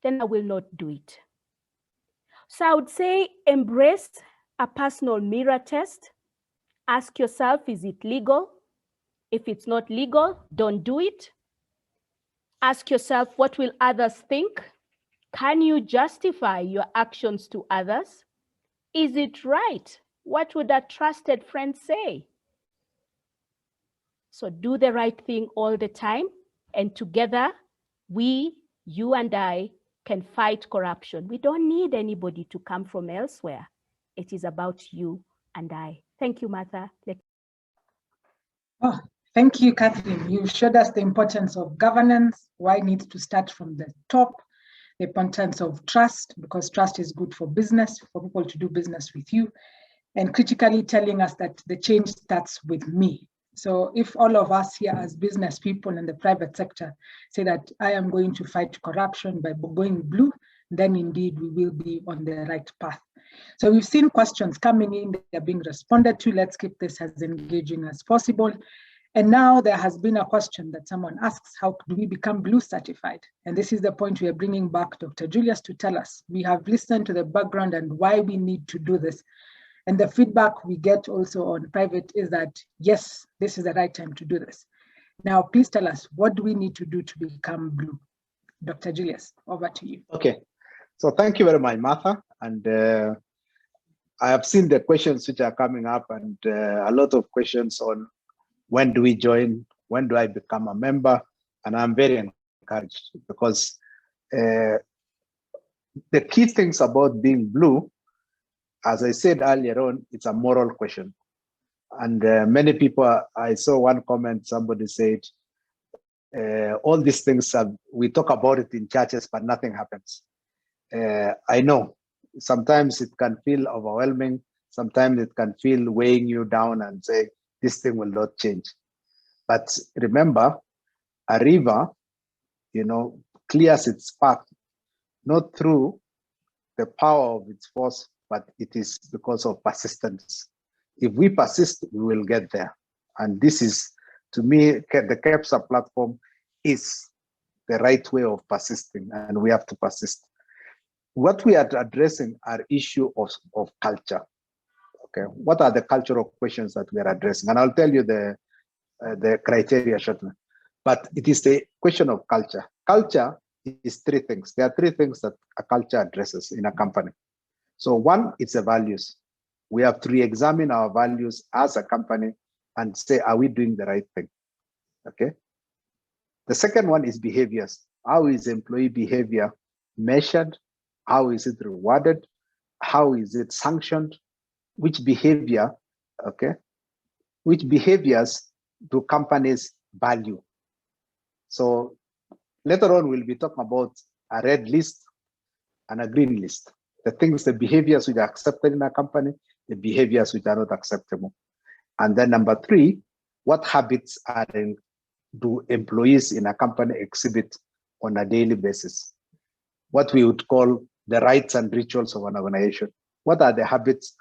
then I will not do it. So I would say embrace a personal mirror test. Ask yourself, is it legal? If it's not legal, don't do it. Ask yourself, what will others think? Can you justify your actions to others? Is it right? What would a trusted friend say? So do the right thing all the time, and together we, you and I, can fight corruption. We don't need anybody to come from elsewhere. It is about you and I. Thank you, Martha. Oh, thank you, Catherine. You showed us the importance of governance, why it needs to start from the top, the importance of trust, because trust is good for business, for people to do business with you, and critically telling us that the change starts with me. So if all of us here as business people in the private sector say that I am going to fight corruption by going blue, then indeed we will be on the right path. So we've seen questions coming in, they're being responded to. Let's keep this as engaging as possible. And now there has been a question that someone asks, how do we become Blue certified? And this is the point we are bringing back Dr. Julius to tell us. We have listened to the background and why we need to do this. And the feedback we get also on private is that, yes, this is the right time to do this. Now, please tell us, what do we need to do to become Blue? Dr. Julius, over to you. Okay, so thank you very much, Martha. And I have seen the questions which are coming up, and a lot of questions on when do we join, when do I become a member? And I'm very encouraged because the key things about being Blue, as I said earlier on, it's a moral question. And many people, I saw one comment, somebody said, all these things, we talk about it in churches, but nothing happens. I know sometimes it can feel overwhelming. Sometimes it can feel weighing you down and say, this thing will not change. But remember, a river, clears its path, not through the power of its force, but it is because of persistence. If we persist, we will get there. And this is, to me, the KEPSA platform is the right way of persisting, and we have to persist. What we are addressing are issues of culture. Okay, what are the cultural questions that we are addressing? And I'll tell you the criteria shortly. But it is the question of culture. Culture is three things. There are three things that a culture addresses in a company. So one, it's the values. We have to re-examine our values as a company and say, are we doing the right thing? Okay. The second one is behaviors. How is employee behavior measured? How is it rewarded? How is it sanctioned? Which behavior, okay? Which behaviors do companies value? So later on, we'll be talking about a red list and a green list. The things, the behaviors which are accepted in a company, the behaviors which are not acceptable. And then number three, what habits do employees in a company exhibit on a daily basis? What we would call the rights and rituals of an organization. What are the habits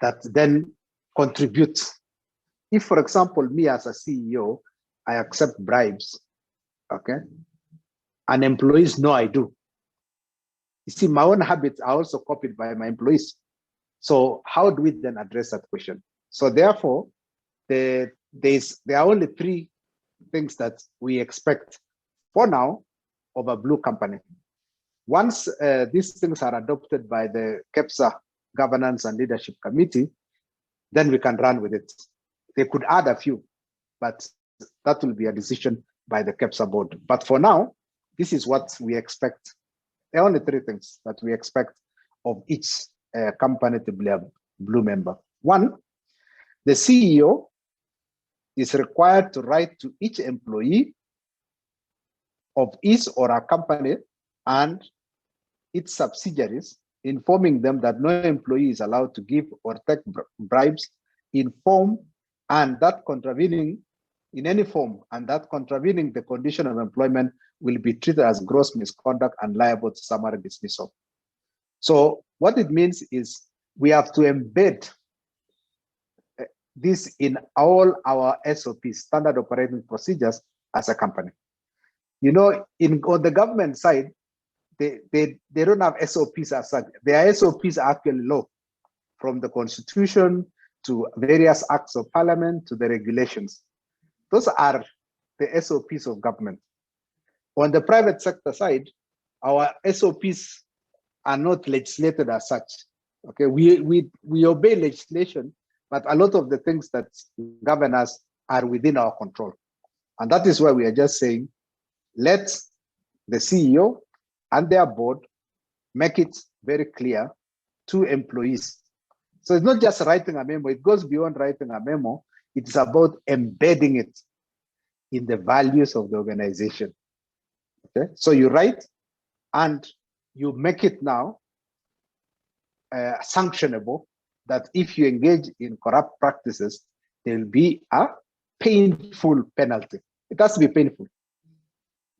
that then contribute? If, for example, me as a CEO, I accept bribes, okay, and employees know I do. You see, my own habits are also copied by my employees. So how do we then address that question? So therefore, there are only three things that we expect for now of a Blue company. Once these things are adopted by the KEPSA Governance and Leadership Committee, then we can run with it. They could add a few, but that will be a decision by the KEPSA board. But for now, this is what we expect. There are only three things that we expect of each company to be a Blue member. One, the CEO is required to write to each employee of his or a company and its subsidiaries, informing them that no employee is allowed to give or take bribes in form and that contravening in any form, and that contravening the condition of employment will be treated as gross misconduct and liable to summary dismissal. So what it means is we have to embed this in all our SOPs, standard operating procedures, as a company. On the government side, they don't have SOPs as such. Their SOPs are actually law, from the constitution to various acts of parliament to the regulations. Those are the SOPs of government. On the private sector side, our SOPs are not legislated as such. Okay, we obey legislation, but a lot of the things that govern us are within our control. And that is why we are just saying, let the CEO and their board make it very clear to employees. So it's not just writing a memo, it goes beyond writing a memo. It's about embedding it in the values of the organization. Okay, so you write and you make it now sanctionable, that if you engage in corrupt practices, there will be a painful penalty. It has to be painful.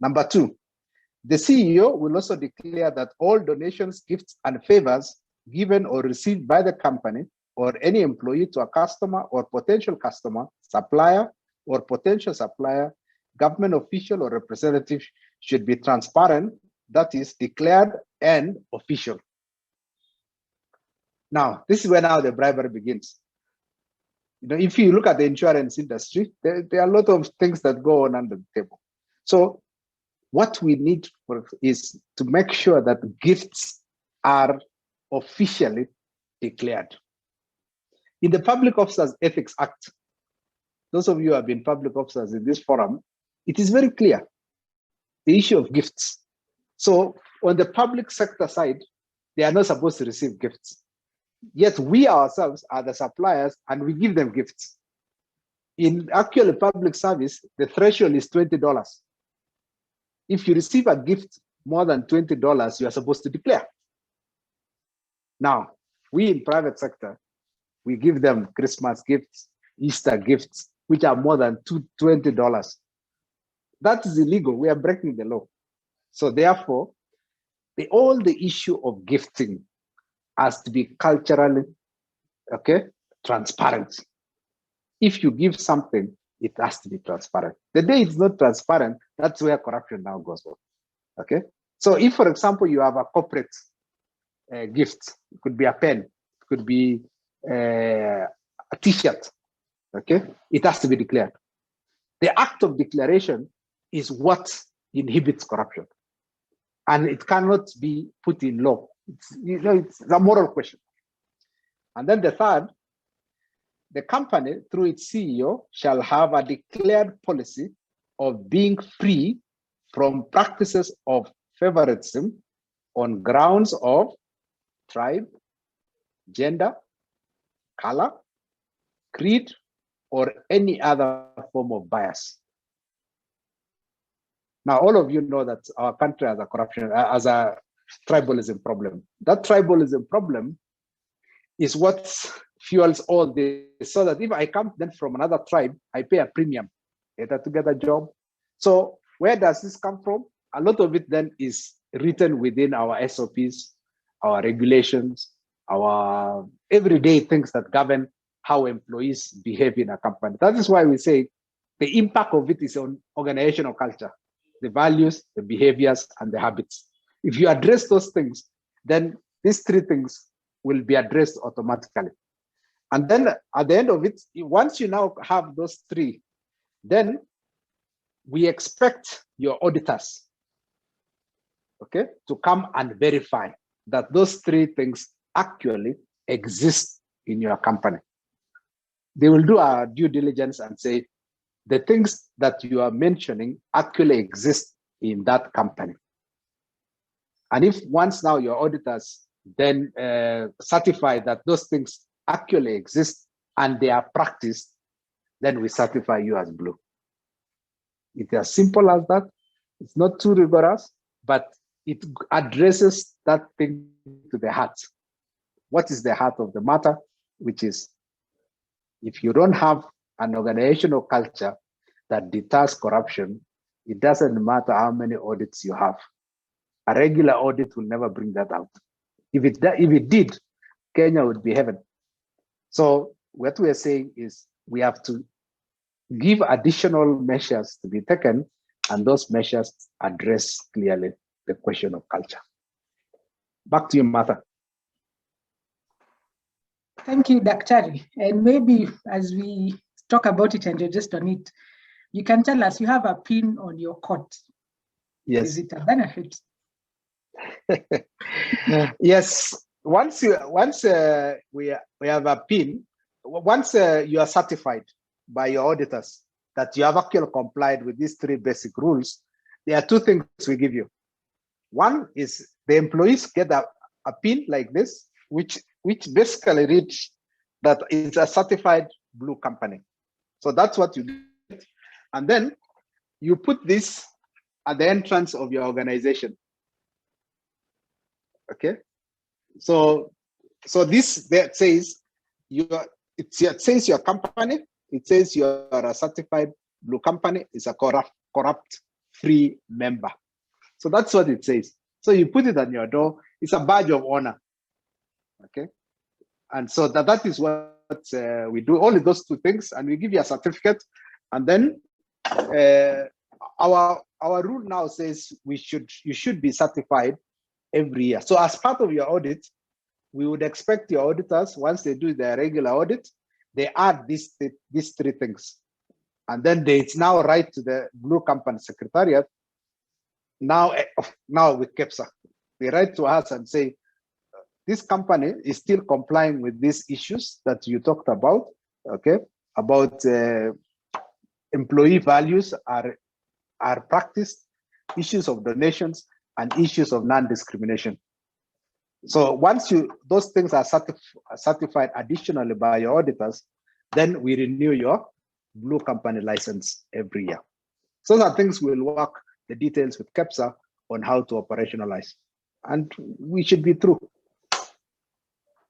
Number two, the CEO will also declare that all donations, gifts, and favors given or received by the company or any employee to a customer or potential customer, supplier, or potential supplier, government official or representative should be transparent, that is declared and official. Now, this is where now the bribery begins. You know, if you look at the insurance industry, there are a lot of things that go on under the table. So what we need is to make sure that gifts are officially declared. In the Public Officers Ethics Act, those of you who have been public officers in this forum, it is very clear, the issue of gifts. So on the public sector side, they are not supposed to receive gifts. Yet we ourselves are the suppliers and we give them gifts. In actual public service, the threshold is $20. If you receive a gift more than $20, you are supposed to declare. Now, we in private sector, we give them Christmas gifts, Easter gifts, which are more than $20. That is illegal. We are breaking the law. So therefore, all the issue of gifting has to be culturally, transparent. If you give something, it has to be transparent. The day it's not transparent, that's where corruption now goes on. Okay. So if, for example, you have a corporate gift, it could be a pen, it could be a T-shirt. Okay, it has to be declared. The act of declaration is what inhibits corruption, and it cannot be put in law. It's a moral question. And then the third, the company, through its CEO, shall have a declared policy of being free from practices of favoritism on grounds of tribe, gender, color, creed, or any other form of bias. Now, all of you know that our country has a corruption, has a tribalism problem. That tribalism problem is what fuels all this, so that if I come then from another tribe, I pay a premium either to get a job. So where does this come from? A lot of it then is written within our SOPs, our regulations, our everyday things that govern how employees behave in a company. That is why we say the impact of it is on organizational culture, the values, the behaviors, and the habits. If you address those things, then these three things will be addressed automatically. And then at the end of it, once you now have those three, then we expect your auditors, to come and verify that those three things actually exist in your company. They will do a due diligence and say, the things that you are mentioning actually exist in that company. And if once now your auditors then certify that those things actually exist and they are practiced, then we certify you as blue. It's as simple as that. It's not too rigorous, but it addresses that thing to the heart. What is the heart of the matter? Which is, if you don't have an organizational culture that deters corruption, it doesn't matter how many audits you have. A regular audit will never bring that out. If it did, Kenya would be heaven. So what we are saying is we have to give additional measures to be taken, and those measures address clearly the question of culture. Back to you, Martha. Thank you, Daktari. And maybe as we talk about it and you're just on it, you can tell us, you have a pin on your coat. Yes. Is it a benefit? Yes. Once we have a pin, once you are certified by your auditors that you have actually complied with these three basic rules, there are two things we give you. One is the employees get a pin like this, which basically reads that it's a certified blue company. So that's what you get. And then you put this at the entrance of your organization. Okay. So this that says it says your company, it says you are a certified blue company, it's a corrupt free member. So that's what it says. So you put it on your door, it's a badge of honor. Okay. And so that is what we do, only those two things, and we give you a certificate, And then our rule now says you should be certified every year. So as part of your audit, we would expect your auditors, once they do their regular audit, they add these three things. And then it's now right to the Blue Company Secretariat. Now with KEPSA, they write to us and say, this company is still complying with these issues that you talked about, okay? About employee values are practiced, issues of donations, and issues of non-discrimination. So once those things are certified additionally by your auditors, then we renew your Blue Company license every year. So that things will work the details with KEPSA on how to operationalize, and we should be through.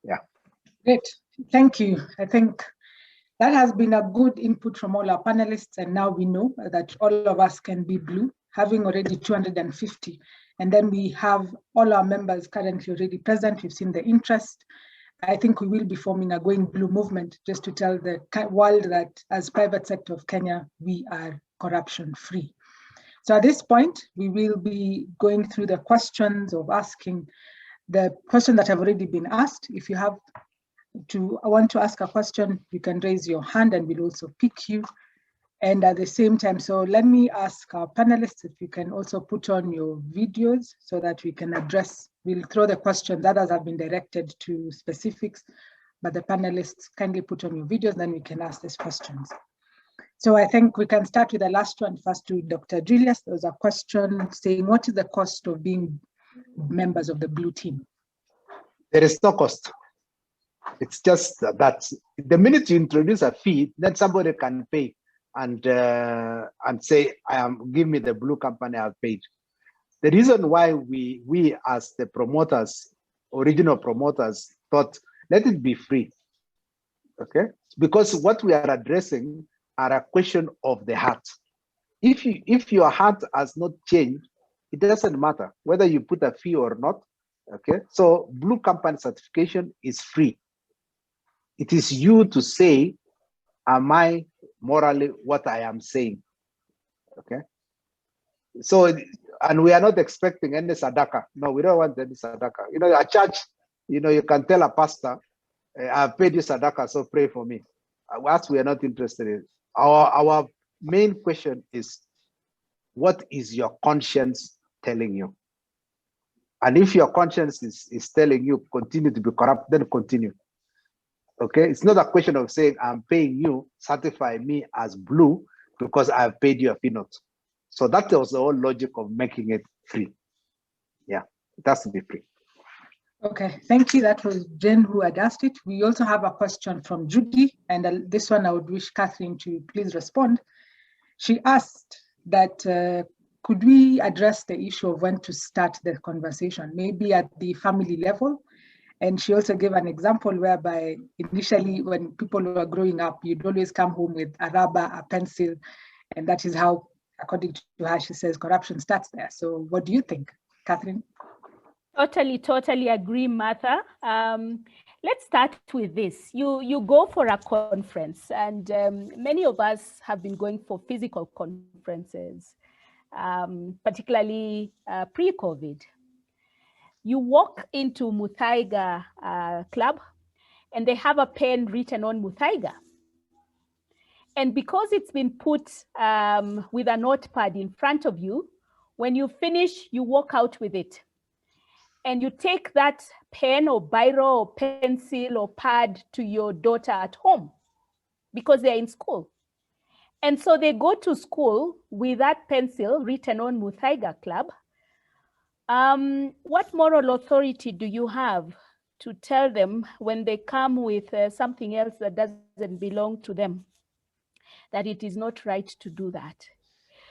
Yeah. Great, thank you. I think that has been a good input from all our panelists, and now we know that all of us can be blue, having already 250. And then we have all our members currently already present. We've seen the interest. I think we will be forming a Going Blue movement just to tell the world that as private sector of Kenya, we are corruption free. So at this point, we will be going through the questions of asking the question that have already been asked. If you want to ask a question, you can raise your hand and we'll also pick you. And at the same time, so let me ask our panelists if you can also put on your videos so that we can address, we'll throw the questions, others have been directed to specifics, but the panelists kindly put on your videos, then we can ask these questions. So I think we can start with the last one first to Dr. Julius. There was a question saying, what is the cost of being members of the Blue team? There is no cost. It's just that the minute you introduce a fee, then somebody can pay and say, give me the Blue Company I've paid. The reason why we as the promoters, original promoters, thought let it be free, okay? Because what we are addressing are a question of the heart. If your heart has not changed, it doesn't matter whether you put a fee or not, okay? So Blue Company certification is free. It is you to say, am I morally what I am saying, okay? So, and we are not expecting any sadaka. No, we don't want any sadaka. You know, a church, you know, you can tell a pastor, I've paid you sadaka, so pray for me. What we are not interested in. Our main question is, what is your conscience telling you? And if your conscience is telling you continue to be corrupt, then continue. Okay, it's not a question of saying I'm paying you, certify me as blue because I've paid you a fee note. So that was the whole logic of making it free. Yeah, it has to be free. Okay, thank you. That was Jen who had asked it. We also have a question from Judy, and this one I would wish Catherine to please respond. She asked that could we address the issue of when to start the conversation, maybe at the family level? And she also gave an example whereby initially when people were growing up, you'd always come home with a rubber, a pencil, and that is how, according to her, she says corruption starts there. So what do you think, Catherine? Totally agree, Martha. Let's start with this. You go for a conference, and many of us have been going for physical conferences, particularly pre-COVID. You walk into Muthaiga Club, and they have a pen written on Muthaiga. And because it's been put with a notepad in front of you, when you finish, you walk out with it. And you take that pen or biro or pencil or pad to your daughter at home because they're in school. And so they go to school with that pencil written on Muthaiga Club. What moral authority do you have to tell them when they come with something else that doesn't belong to them, that it is not right to do that?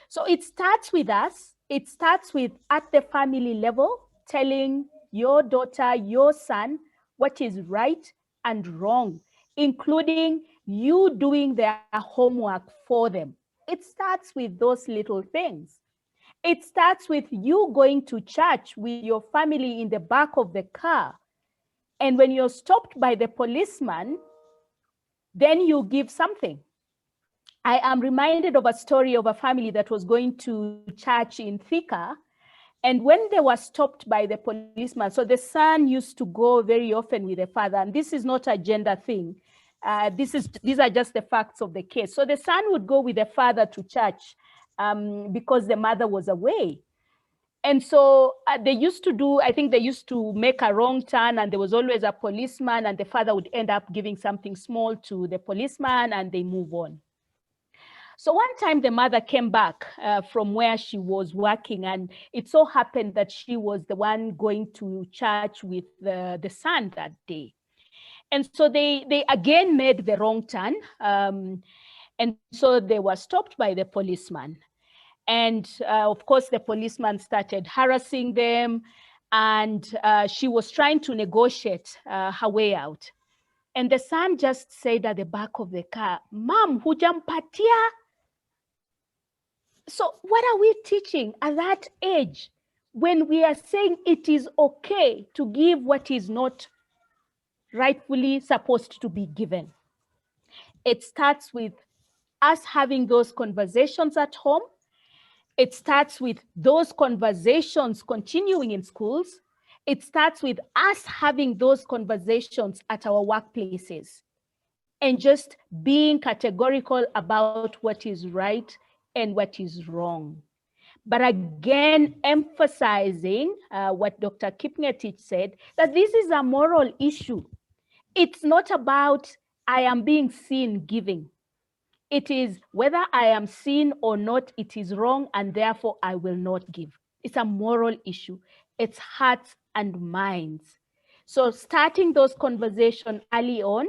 So it starts with us. It starts with at the family level, telling your daughter, your son, what is right and wrong, including you doing their homework for them. It starts with those little things. It starts with you going to church with your family in the back of the car. And when you're stopped by the policeman, then you give something. I am reminded of a story of a family that was going to church in Thika. And when they were stopped by the policeman, so the son used to go very often with the father, and this is not a gender thing. These are just the facts of the case. So the son would go with the father to church because the mother was away. And so they used to do, I think they used to make a wrong turn, and there was always a policeman, and the father would end up giving something small to the policeman, and they move on. So one time the mother came back from where she was working, and it so happened that she was the one going to church with the son that day. And so they again made the wrong turn. And so they were stopped by the policeman. And of course, the policeman started harassing them, and she was trying to negotiate her way out. And the son just said at the back of the car, "Mom, hujampatia." So what are we teaching at that age when we are saying it is okay to give what is not rightfully supposed to be given? It starts with us having those conversations at home. It starts with those conversations continuing in schools. It starts with us having those conversations at our workplaces and just being categorical about what is right and what is wrong. But again, emphasizing what Dr. Kipngetich said, that this is a moral issue. It's not about I am being seen giving. It is whether I am seen or not, it is wrong, and therefore I will not give. It's a moral issue. It's hearts and minds. So starting those conversations early on,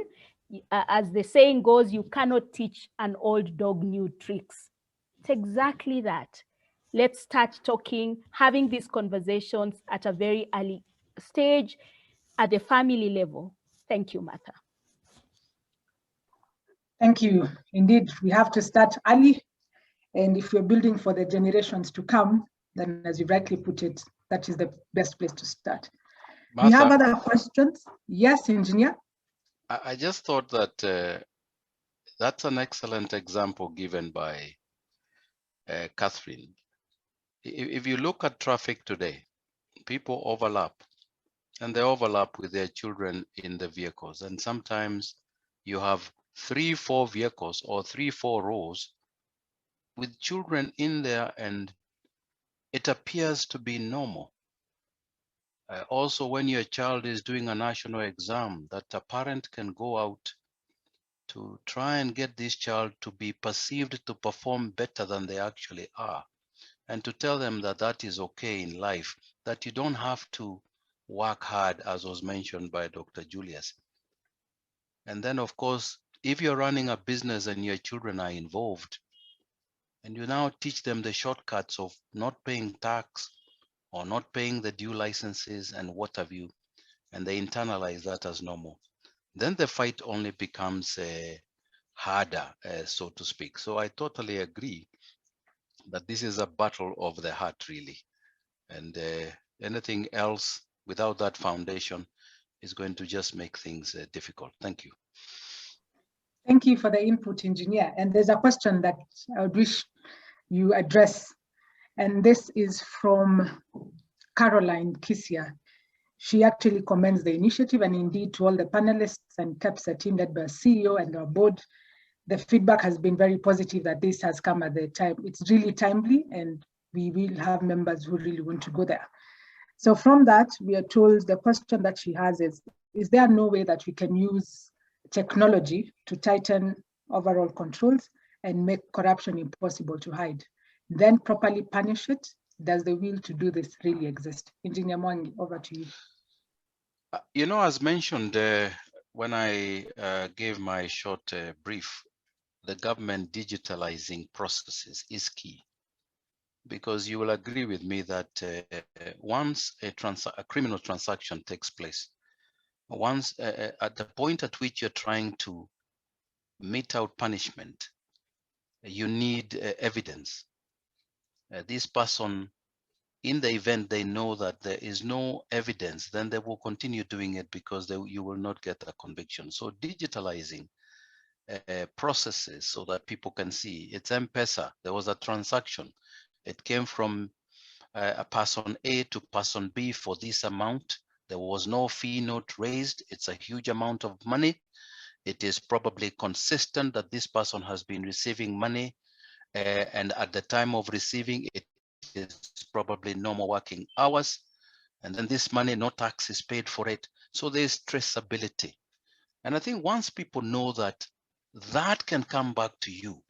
as the saying goes, you cannot teach an old dog new tricks. It's exactly that. Let's start talking, having these conversations at a very early stage at the family level. Thank you, Martha. Thank you. Indeed, we have to start early. And if we're building for the generations to come, then as you rightly put it, that is the best place to start. Martha, We have other questions. Yes, engineer? I just thought that that's an excellent example given by Catherine. If you look at traffic today, people overlap, and they overlap with their children in the vehicles. And sometimes you have 3-4 vehicles or 3-4 rows with children in there, and it appears to be normal. Also, when your child is doing a national exam, that a parent can go out to try and get this child to be perceived to perform better than they actually are, and to tell them that that is okay in life, that you don't have to work hard, as was mentioned by Dr. Julius. And then, of course, if you're running a business and your children are involved, and you now teach them the shortcuts of not paying tax or not paying the due licenses and what have you, and they internalize that as normal, then the fight only becomes harder, so to speak. So I totally agree that this is a battle of the heart, really. And anything else without that foundation is going to just make things difficult. Thank you. Thank you for the input, engineer. And there's a question that I would wish you address. And this is from Caroline Kisia. She actually commends the initiative, and indeed to all the panelists and KEPSA team led by our CEO and our board. The feedback has been very positive that this has come at the time. It's really timely, and we will have members who really want to go there. So from that, we are told the question that she has is there no way that we can use technology to tighten overall controls and make corruption impossible to hide, then properly punish it? Does the will to do this really exist? Engineer Mwangi, over to you. You know, as mentioned when I gave my short brief, the government digitalizing processes is key, because you will agree with me that once a criminal transaction takes place, once at the point at which you're trying to mete out punishment, you need evidence. This person, in the event they know that there is no evidence, then they will continue doing it because you will not get a conviction. So digitalizing processes so that people can see. It's M-Pesa. There was a transaction. It came from a person A to person B for this amount. There was no fee note raised. It's a huge amount of money. It is probably consistent that this person has been receiving money, and at the time of receiving it is probably normal working hours, and then this money, no tax is paid for it. So there's traceability. And I think once people know that, that can come back to you.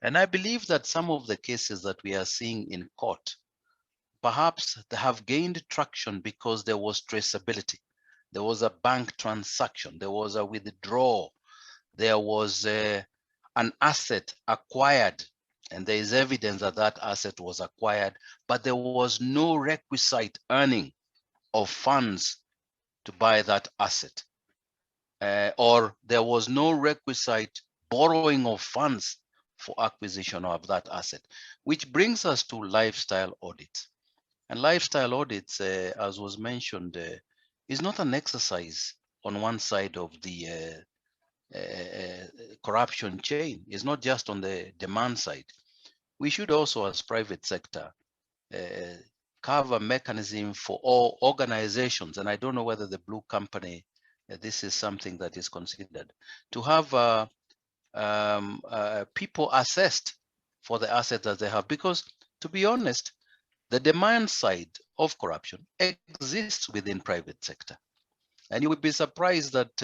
And I believe that some of the cases that we are seeing in court, perhaps they have gained traction because there was traceability. There was a bank transaction, there was a withdrawal, there was an asset acquired, and there is evidence that that asset was acquired, but there was no requisite earning of funds to buy that asset, or there was no requisite borrowing of funds for acquisition of that asset, which brings us to lifestyle audits. And lifestyle audits, as was mentioned, is not an exercise on one side of the corruption chain. It's not just on the demand side. We should also, as private sector, carve a mechanism for all organizations, and I don't know whether the Blue Company, this is something that is considered, to have people assessed for the assets that they have. Because, to be honest, the demand side of corruption exists within private sector. And you would be surprised that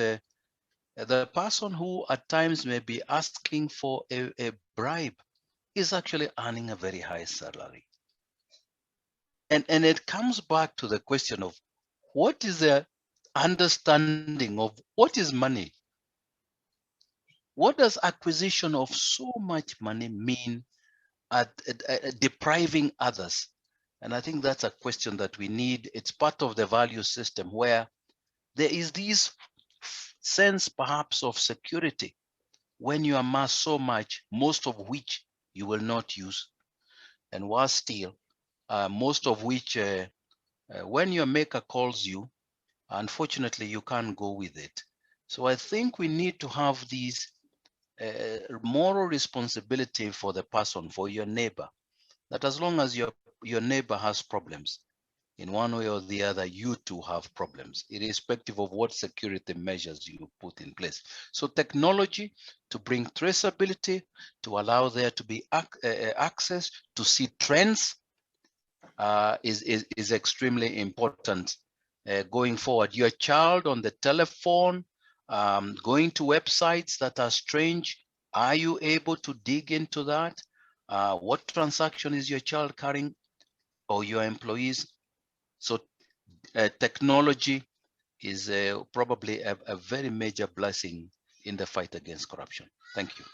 the person who at times may be asking for a bribe is actually earning a very high salary. And it comes back to the question of what is the understanding of what is money? What does acquisition of so much money mean at depriving others? And I think that's a question that we need. It's part of the value system where there is this sense perhaps of security when you amass so much, most of which you will not use, and worse still, most of which when your maker calls you, unfortunately you can't go with it. So I think we need to have these moral responsibility for the person, for your neighbor, that as long as your neighbor has problems, in one way or the other, you too have problems, irrespective of what security measures you put in place. So technology to bring traceability, to allow there to be access to see trends is extremely important going forward. Your child on the telephone, going to websites that are strange, are you able to dig into that? What transaction is your child carrying, or your employees? So technology is probably a very major blessing in the fight against corruption. Thank you.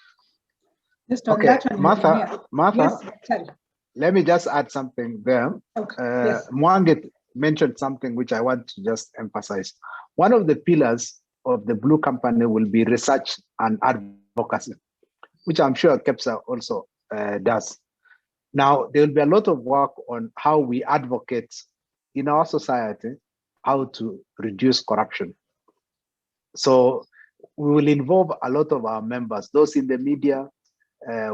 Just on Okay, that one, Martha, yes, let me just add something there. Okay. Yes. Mwangit mentioned something which I want to just emphasize. One of the pillars of the Blue Company will be research and advocacy, which I'm sure KEPSA also does. Now, there will be a lot of work on how we advocate in our society, how to reduce corruption. So we will involve a lot of our members, those in the media.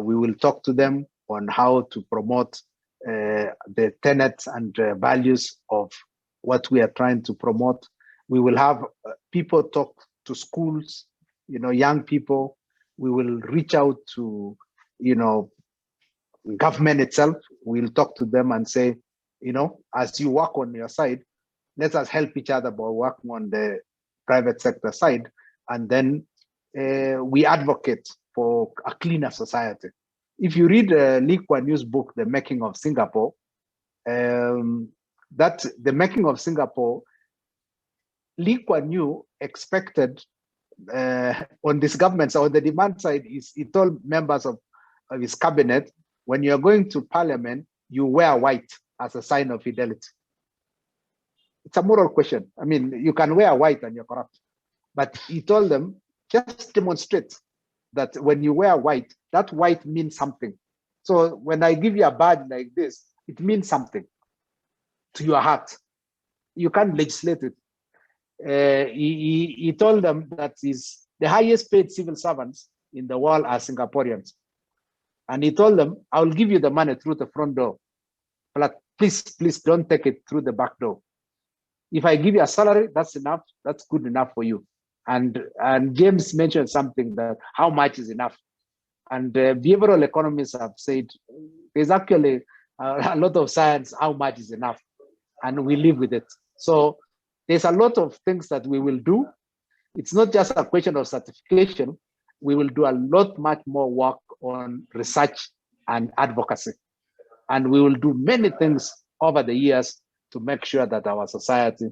We will talk to them on how to promote the tenets and values of what we are trying to promote. We will have people talk to schools, young people. We will reach out to, government itself. We'll talk to them and say, as you work on your side, let us help each other by working on the private sector side. And then we advocate for a cleaner society. If you read Lee Kuan Yew's book, The Making of Singapore, that The Making of Singapore, Lee Kuan Yew expected on this government, so on the demand side, he told members of his cabinet, when you're going to parliament, you wear white as a sign of fidelity. It's a moral question. I mean, you can wear white and you're corrupt. But he told them, just demonstrate that when you wear white, that white means something. So when I give you a badge like this, it means something to your heart. You can't legislate it. He told them that the highest paid civil servants in the world are Singaporeans. And he told them, I will give you the money through the front door, but please don't take it through the back door. If I give you a salary, that's enough, that's good enough for you. And James mentioned something that how much is enough. And behavioral economists have said there's actually a lot of science, how much is enough, and we live with it. So there's a lot of things that we will do. It's not just a question of certification. We will do a lot much more work on research and advocacy. And we will do many things over the years to make sure that our society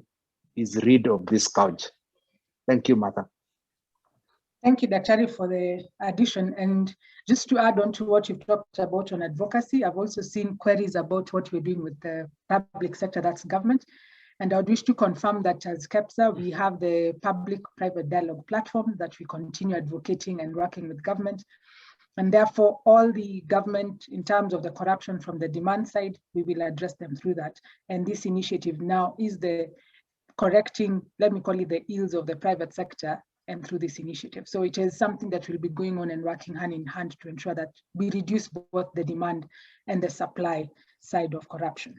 is rid of this scourge. Thank you, Martha. Thank you, Daktari, for the addition. And just to add on to what you've talked about on advocacy, I've also seen queries about what we're doing with the public sector, that's government. And I would wish to confirm that as KEPSA, we have the public-private dialogue platform that we continue advocating and working with government. And therefore, all the government, in terms of the corruption from the demand side, we will address them through that. And this initiative now is the correcting, let me call it the ills of the private sector, and through this initiative. So it is something that will be going on and working hand in hand to ensure that we reduce both the demand and the supply side of corruption.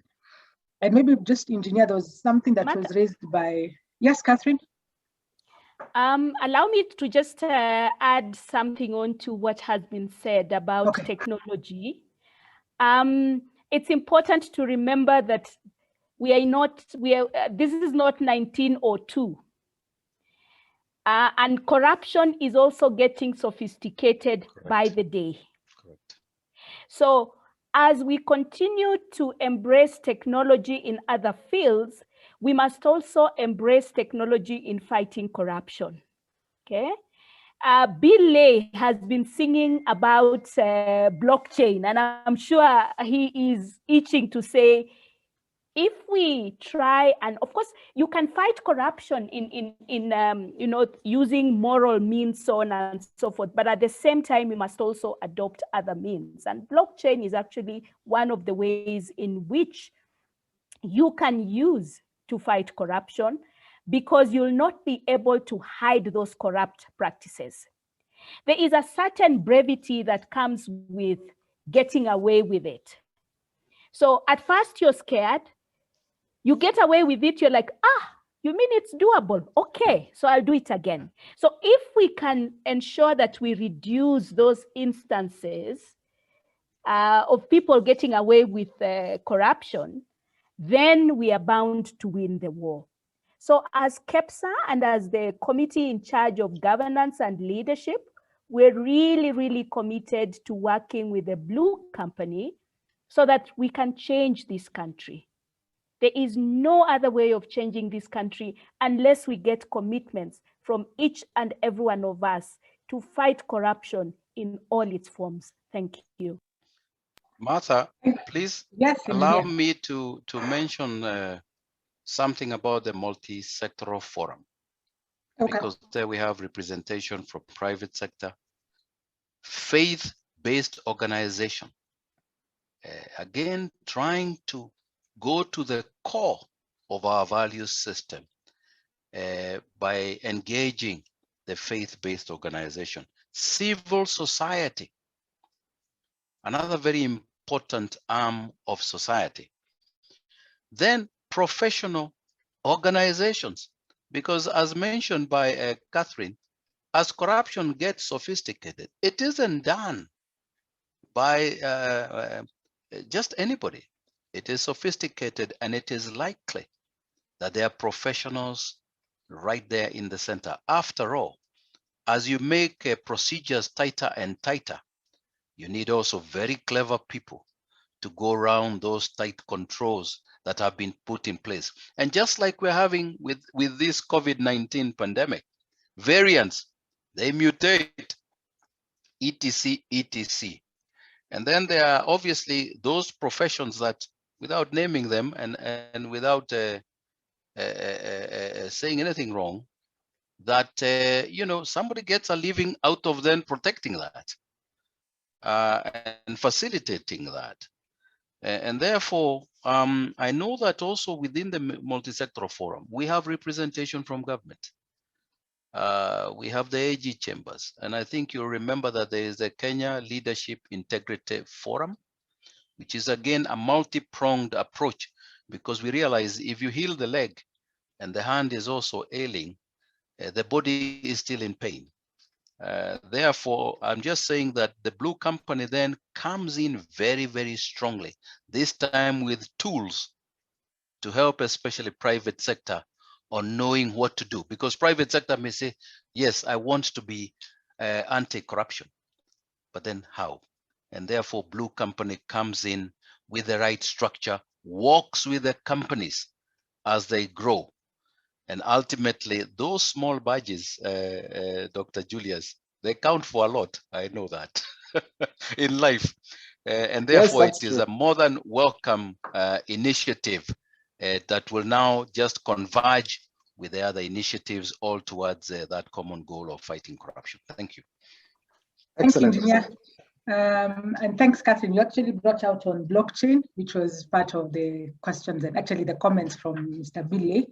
And maybe just engineer, there was something that was raised by, yes, Catherine? Allow me to just add something on to what has been said about technology. It's important to remember that this is not 1902. And corruption is also getting sophisticated by the day. So as we continue to embrace technology in other fields, we must also embrace technology in fighting corruption, okay? Bill Lay has been singing about blockchain, and I'm sure he is itching to say, if we try, and of course, you can fight corruption in using moral means, so on and so forth. But at the same time, we must also adopt other means. And blockchain is actually one of the ways in which you can use to fight corruption, because you'll not be able to hide those corrupt practices. There is a certain brevity that comes with getting away with it. So at first you're scared. You get away with it, you're like, you mean it's doable? Okay, so I'll do it again. So if we can ensure that we reduce those instances of people getting away with corruption, then we are bound to win the war. So as KEPSA and as the committee in charge of governance and leadership, we're really, really committed to working with the Blue Company so that we can change this country. There is no other way of changing this country unless we get commitments from each and every one of us to fight corruption in all its forms. Thank you. Martha, please allow me to mention something about the multi-sectoral forum. Because there we have representation from private sector, faith-based organization. Again, trying to go to the core of our value system by engaging the faith-based organization. Civil society, another very important arm of society. Then professional organizations, because as mentioned by Catherine, as corruption gets sophisticated, it isn't done by just anybody. It is sophisticated, and it is likely that there are professionals right there in the center. After all, as you make procedures tighter and tighter, you need also very clever people to go around those tight controls that have been put in place. And just like we're having with this COVID-19 pandemic, variants, they mutate, etc., etc. And then there are obviously those professions that, without naming them and without saying anything wrong, that somebody gets a living out of them protecting that and facilitating that. And therefore, I know that also within the multi-sectoral forum, we have representation from government. We have the AG chambers. And I think you'll remember that there is a Kenya Leadership Integrity Forum, which is again a multi-pronged approach, because we realize if you heal the leg and the hand is also ailing, the body is still in pain. Therefore, I'm just saying that the Blue Company then comes in very, very strongly, this time with tools to help especially private sector on knowing what to do. Because private sector may say, yes, I want to be anti-corruption, but then how? And therefore, Blue Company comes in with the right structure, works with the companies as they grow. And ultimately, those small badges, Dr. Julius, they count for a lot. I know that in life. And therefore, Yes, it is a more than welcome initiative that will now just converge with the other initiatives all towards that common goal of fighting corruption. Thank you. Excellent. Thank you, Engineer. And thanks, Catherine. You actually brought out on blockchain, which was part of the questions and actually the comments from Mr. Bille.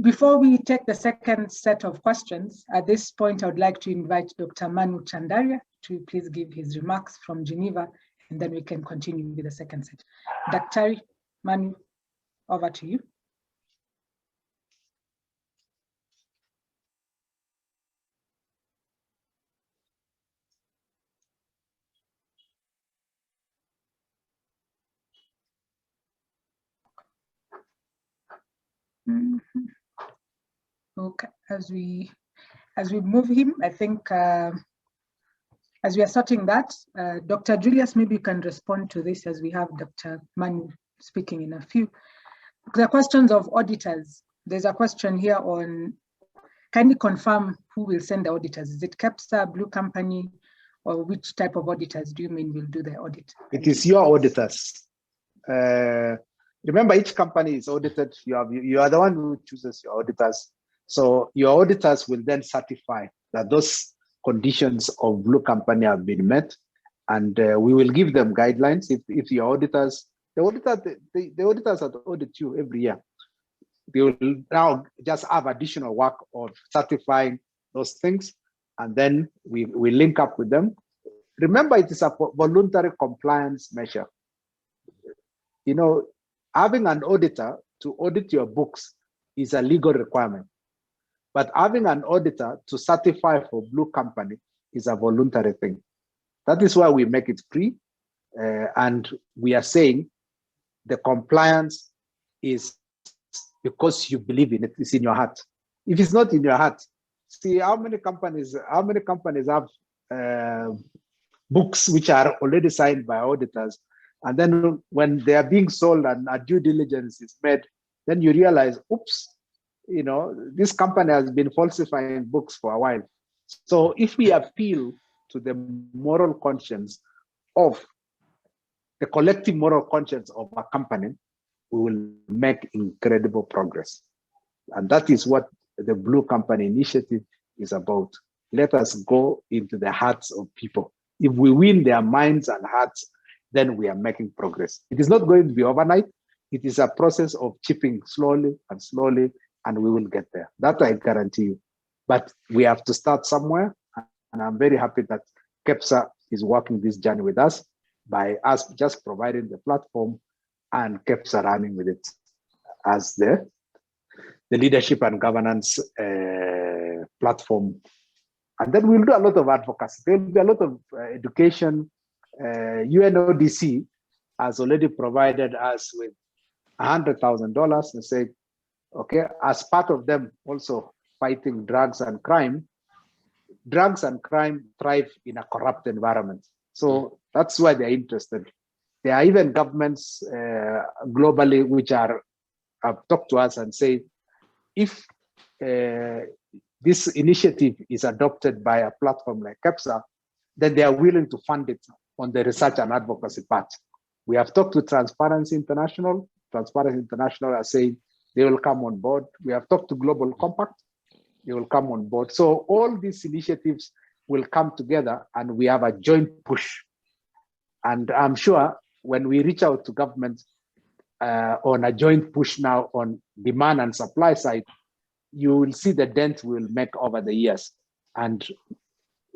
Before we take the second set of questions, at this point, I would like to invite Dr. Manu Chandaria to please give his remarks from Geneva, and then we can continue with the second set. Dr. Manu, over to you. Okay, as we move him, I think as we are sorting that, Dr. Julius, maybe you can respond to this as we have Dr. Manu speaking in a few. The questions of auditors. There's a question here on, can you confirm who will send the auditors? Is it KEPSA, Blue Company, or which type of auditors do you mean will do the audit? It is your auditors. Remember, each company is audited. You are the one who chooses your auditors. So your auditors will then certify that those conditions of Blue Company have been met, and we will give them guidelines. If your auditors, the auditors that audit you every year, they will now just have additional work of certifying those things, and then we link up with them. Remember, it is a voluntary compliance measure. You know, having an auditor to audit your books is a legal requirement. But having an auditor to certify for Blue Company is a voluntary thing. That is why we make it free. And we are saying the compliance is because you believe in it, it's in your heart. If it's not in your heart, see how many companies have books which are already signed by auditors. And then when they are being sold and a due diligence is made, then you realize, oops, you know, this company has been falsifying books for a while. So if we appeal to the moral conscience of the collective moral conscience of a company, we will make incredible progress. And that is what the Blue Company initiative is about. Let us go into the hearts of people. If we win their minds and hearts, then we are making progress. It is not going to be overnight. It is a process of chipping slowly and slowly, and we will get there. That I guarantee you. But we have to start somewhere, and I'm very happy that KEPSA is working this journey with us by us just providing the platform and KEPSA running with it as the leadership and governance platform. And then we'll do a lot of advocacy. There will be a lot of education. UNODC has already provided us with $100,000 and said, okay, as part of them also fighting drugs and crime thrive in a corrupt environment. So that's why they're interested. There are even governments globally which have talked to us and say, if this initiative is adopted by a platform like KEPSA, then they are willing to fund it on the research and advocacy part. We have talked to Transparency International. Transparency International are saying they will come on board. We have talked to Global Compact. They will come on board. So all these initiatives will come together and we have a joint push. And I'm sure when we reach out to government on a joint push now on demand and supply side, you will see the dent we'll make over the years. And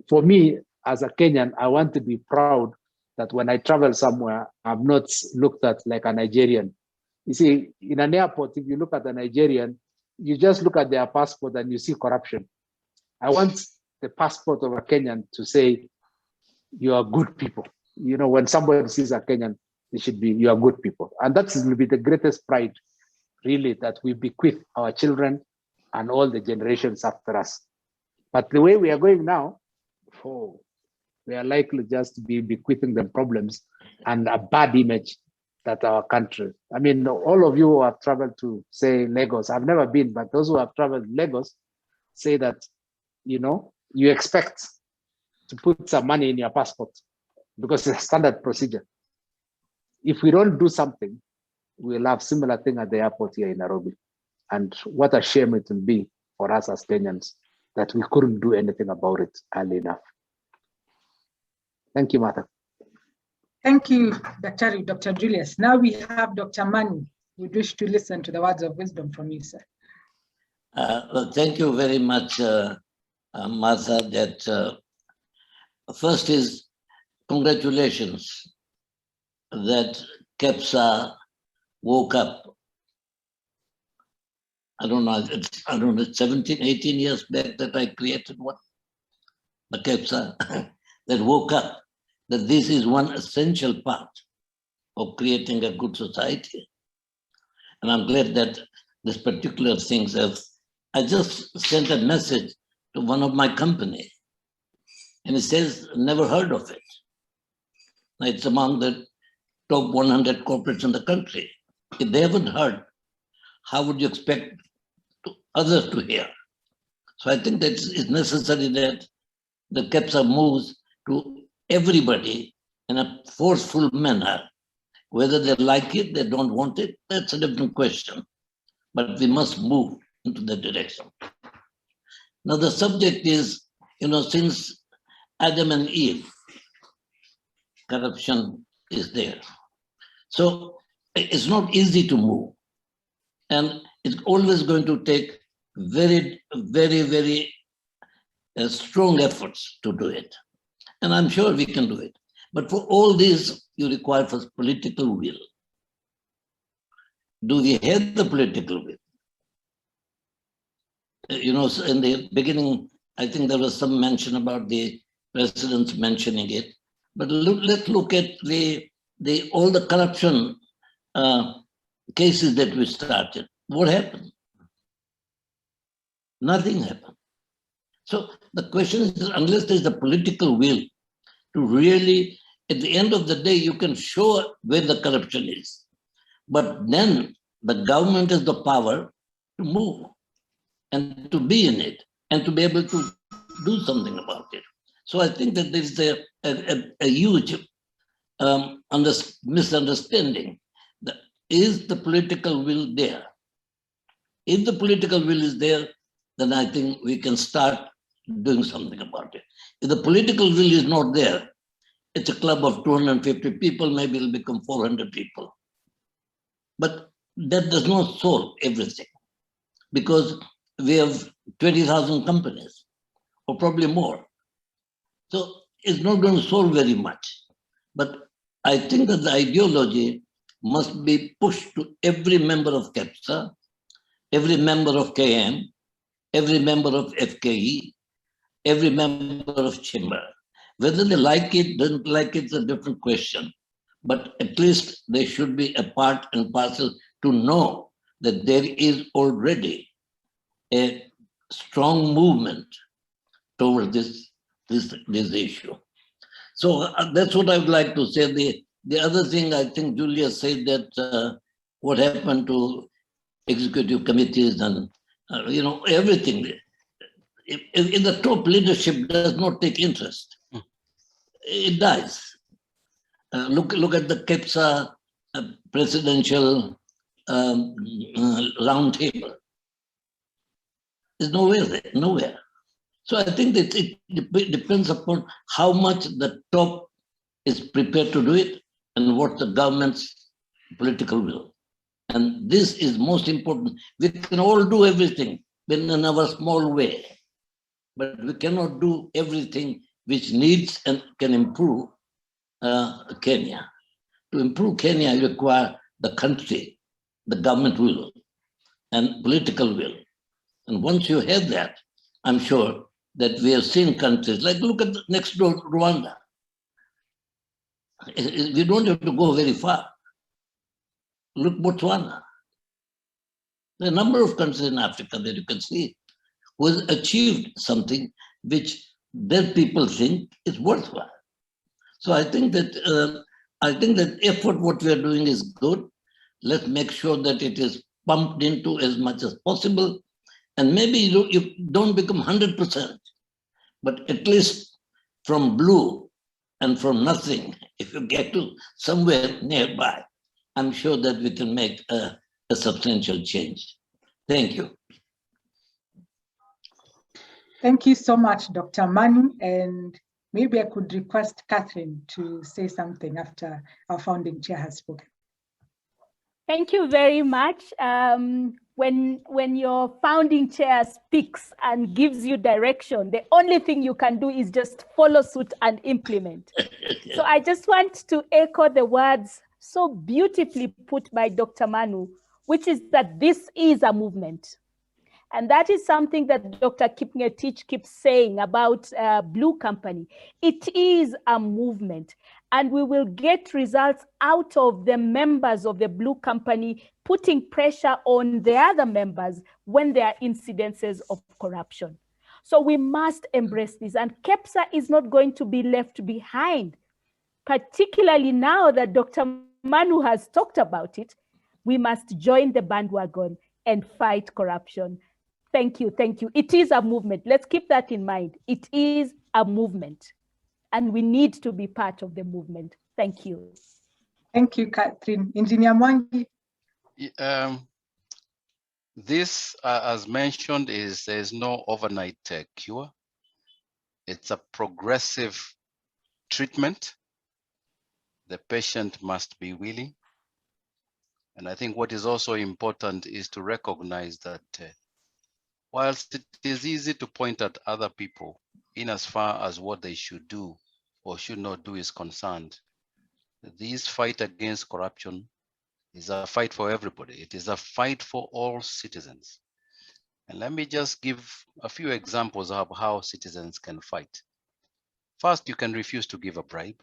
for me, as a Kenyan, I want to be proud that when I travel somewhere, I'm not looked at like a Nigerian. You see, in an airport, if you look at a Nigerian, you just look at their passport and you see corruption. I want the passport of a Kenyan to say, you are good people. You know, when somebody sees a Kenyan, it should be, you are good people. And that will be the greatest pride, really, that we bequeath our children and all the generations after us. But the way we are going now, we are likely just to be bequeathing them problems and a bad image that our country. I mean, all of you who have traveled to, say, Lagos, I've never been, but those who have traveled to Lagos say that, you know, you expect to put some money in your passport because it's a standard procedure. If we don't do something, we'll have similar thing at the airport here in Nairobi. And what a shame it will be for us as Kenyans that we couldn't do anything about it early enough. Thank you, Martha. Thank you, Dr. Julius. Now we have Dr. Mani. We wish to listen to the words of wisdom from you, sir. Well, thank you very much, Martha. That first is congratulations that KEPSA woke up. I don't know, 17, 18 years back that I created one, the KEPSA, that woke up that this is one essential part of creating a good society. And I'm glad that this particular things have, I just sent a message to one of my company and it says, never heard of it. It's among the top 100 corporates in the country. If they haven't heard, how would you expect others to hear? So I think that it's necessary that the KEPSA moves to everybody in a forceful manner. Whether they like it, they don't want it, that's a different question. But we must move into that direction. Now the subject is, you know, since Adam and Eve, corruption is there. So it's not easy to move. And it's always going to take very, very, very strong efforts to do it. And I'm sure we can do it. But for all this, you require first political will. Do we have the political will? You know, in the beginning, I think there was some mention about the presidents mentioning it. But let's look at all the corruption cases that we started. What happened? Nothing happened. So the question is, unless there's a political will to really, at the end of the day, you can show where the corruption is. But then the government has the power to move and to be in it and to be able to do something about it. So I think that there's a huge misunderstanding. Is the political will there? If the political will is there, then I think we can start doing something about it. If the political will is not there, it's a club of 250 people, maybe it'll become 400 people. But that does not solve everything because we have 20,000 companies or probably more. So it's not going to solve very much. But I think that the ideology must be pushed to every member of KEPSA, every member of KM, every member of FKE, every member of chamber. Whether they like it, don't like it, is a different question. But at least they should be a part and parcel to know that there is already a strong movement towards this issue. So that's what I would like to say. The other thing, I think Julia said that what happened to executive committees and you know, everything. If the top leadership does not take interest, it dies. Look at the KEPSA presidential round table. There's nowhere. So I think that it depends upon how much the top is prepared to do it and what the government's political will. And this is most important. We can all do everything, in our small way. But we cannot do everything which needs and can improve Kenya. To improve Kenya, you require the country, the government will, and political will. And once you have that, I'm sure that we have seen countries, like look at next door, Rwanda. We don't have to go very far. Look, Botswana. There are a number of countries in Africa that you can see who has achieved something which their people think is worthwhile. So I think that effort what we are doing is good. Let's make sure that it is pumped into as much as possible. And maybe you don't become 100%, but at least from blue and from nothing, if you get to somewhere nearby, I'm sure that we can make a substantial change. Thank you. Thank you so much, Dr. Manu. And maybe I could request Catherine to say something after our founding chair has spoken. Thank you very much. When your founding chair speaks and gives you direction, the only thing you can do is just follow suit and implement. So I just want to echo the words so beautifully put by Dr. Manu, which is that this is a movement. And that is something that Dr. Kipngetich keeps saying about Blue Company. It is a movement, and we will get results out of the members of the Blue Company putting pressure on the other members when there are incidences of corruption. So we must embrace this, and KEPSA is not going to be left behind, particularly now that Dr. Manu has talked about it. We must join the bandwagon and fight corruption. Thank you, thank you. It is a movement. Let's keep that in mind. It is a movement, and we need to be part of the movement. Thank you. Thank you, Catherine. Engineer Mwangi. This, as mentioned, there's no overnight cure. It's a progressive treatment. The patient must be willing. And I think what is also important is to recognize that whilst it is easy to point at other people in as far as what they should do or should not do is concerned, this fight against corruption is a fight for everybody. It is a fight for all citizens. And let me just give a few examples of how citizens can fight. First, you can refuse to give a bribe.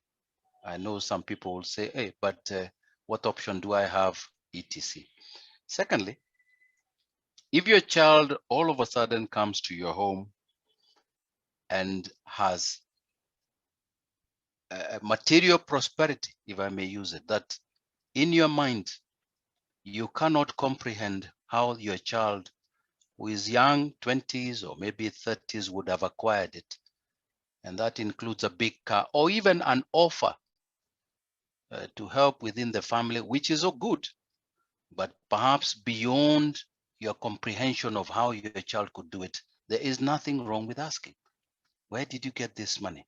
I know some people will say, hey, but what option do I have, etc. Secondly, if your child all of a sudden comes to your home and has material prosperity, if I may use it, that in your mind, you cannot comprehend how your child who is young, 20s or maybe 30s would have acquired it. And that includes a big car or even an offer to help within the family, which is so good, but perhaps beyond your comprehension of how your child could do it. There is nothing wrong with asking, where did you get this money?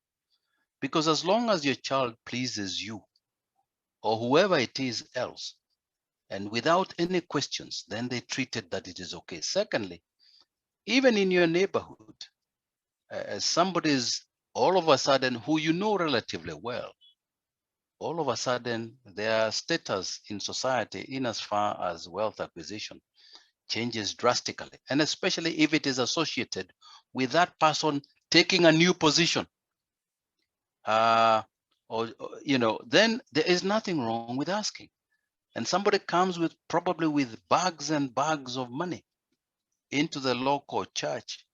Because as long as your child pleases you or whoever it is else, and without any questions, then they treat it that it is okay. Secondly, even in your neighborhood, somebody's all of a sudden who you know relatively well, all of a sudden their status in society in as far as wealth acquisition changes drastically. And especially if it is associated with that person taking a new position, then there is nothing wrong with asking. And somebody comes with probably with bags and bags of money into the local church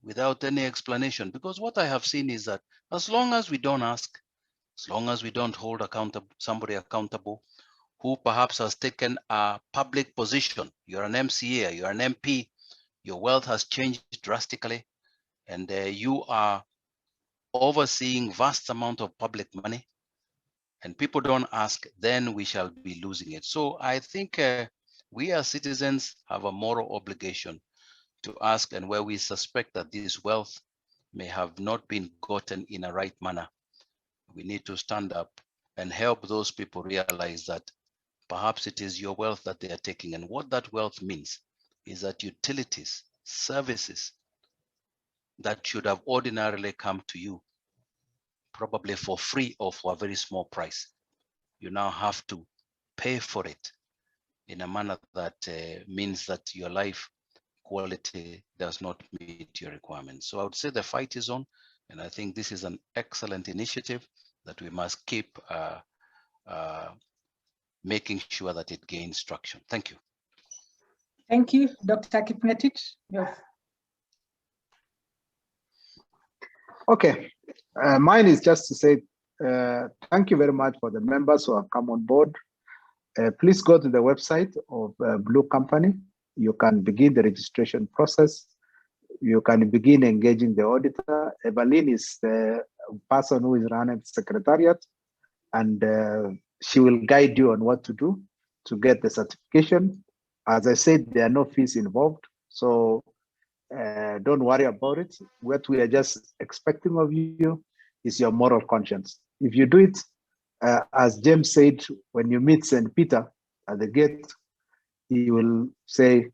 without any explanation. Because what I have seen is that as long as we don't ask, as long as we don't hold somebody accountable who perhaps has taken a public position, you're an MCA, you're an MP, your wealth has changed drastically, and you are overseeing vast amount of public money, and people don't ask, then we shall be losing it. So I think we as citizens have a moral obligation to ask, and where we suspect that this wealth may have not been gotten in a right manner, we need to stand up and help those people realize that perhaps it is your wealth that they are taking. And what that wealth means is that utilities services that should have ordinarily come to you, probably for free or for a very small price. You now have to pay for it in a manner that means that your life quality does not meet your requirements. So I would say the fight is on, and I think this is an excellent initiative that we must keep making sure that it gains traction. Thank you. Thank you, Dr. Kipngetich. Yes. Okay, mine is just to say thank you very much for the members who have come on board. Please go to the website of Blue Company. You can begin the registration process. You can begin engaging the auditor. Evelyn is the person who is running the secretariat, and she will guide you on what to do to get the certification. As I said, there are no fees involved, so don't worry about it. What we are just expecting of you is your moral conscience. If you do it, as James said, when you meet St. Peter at the gate, he will say,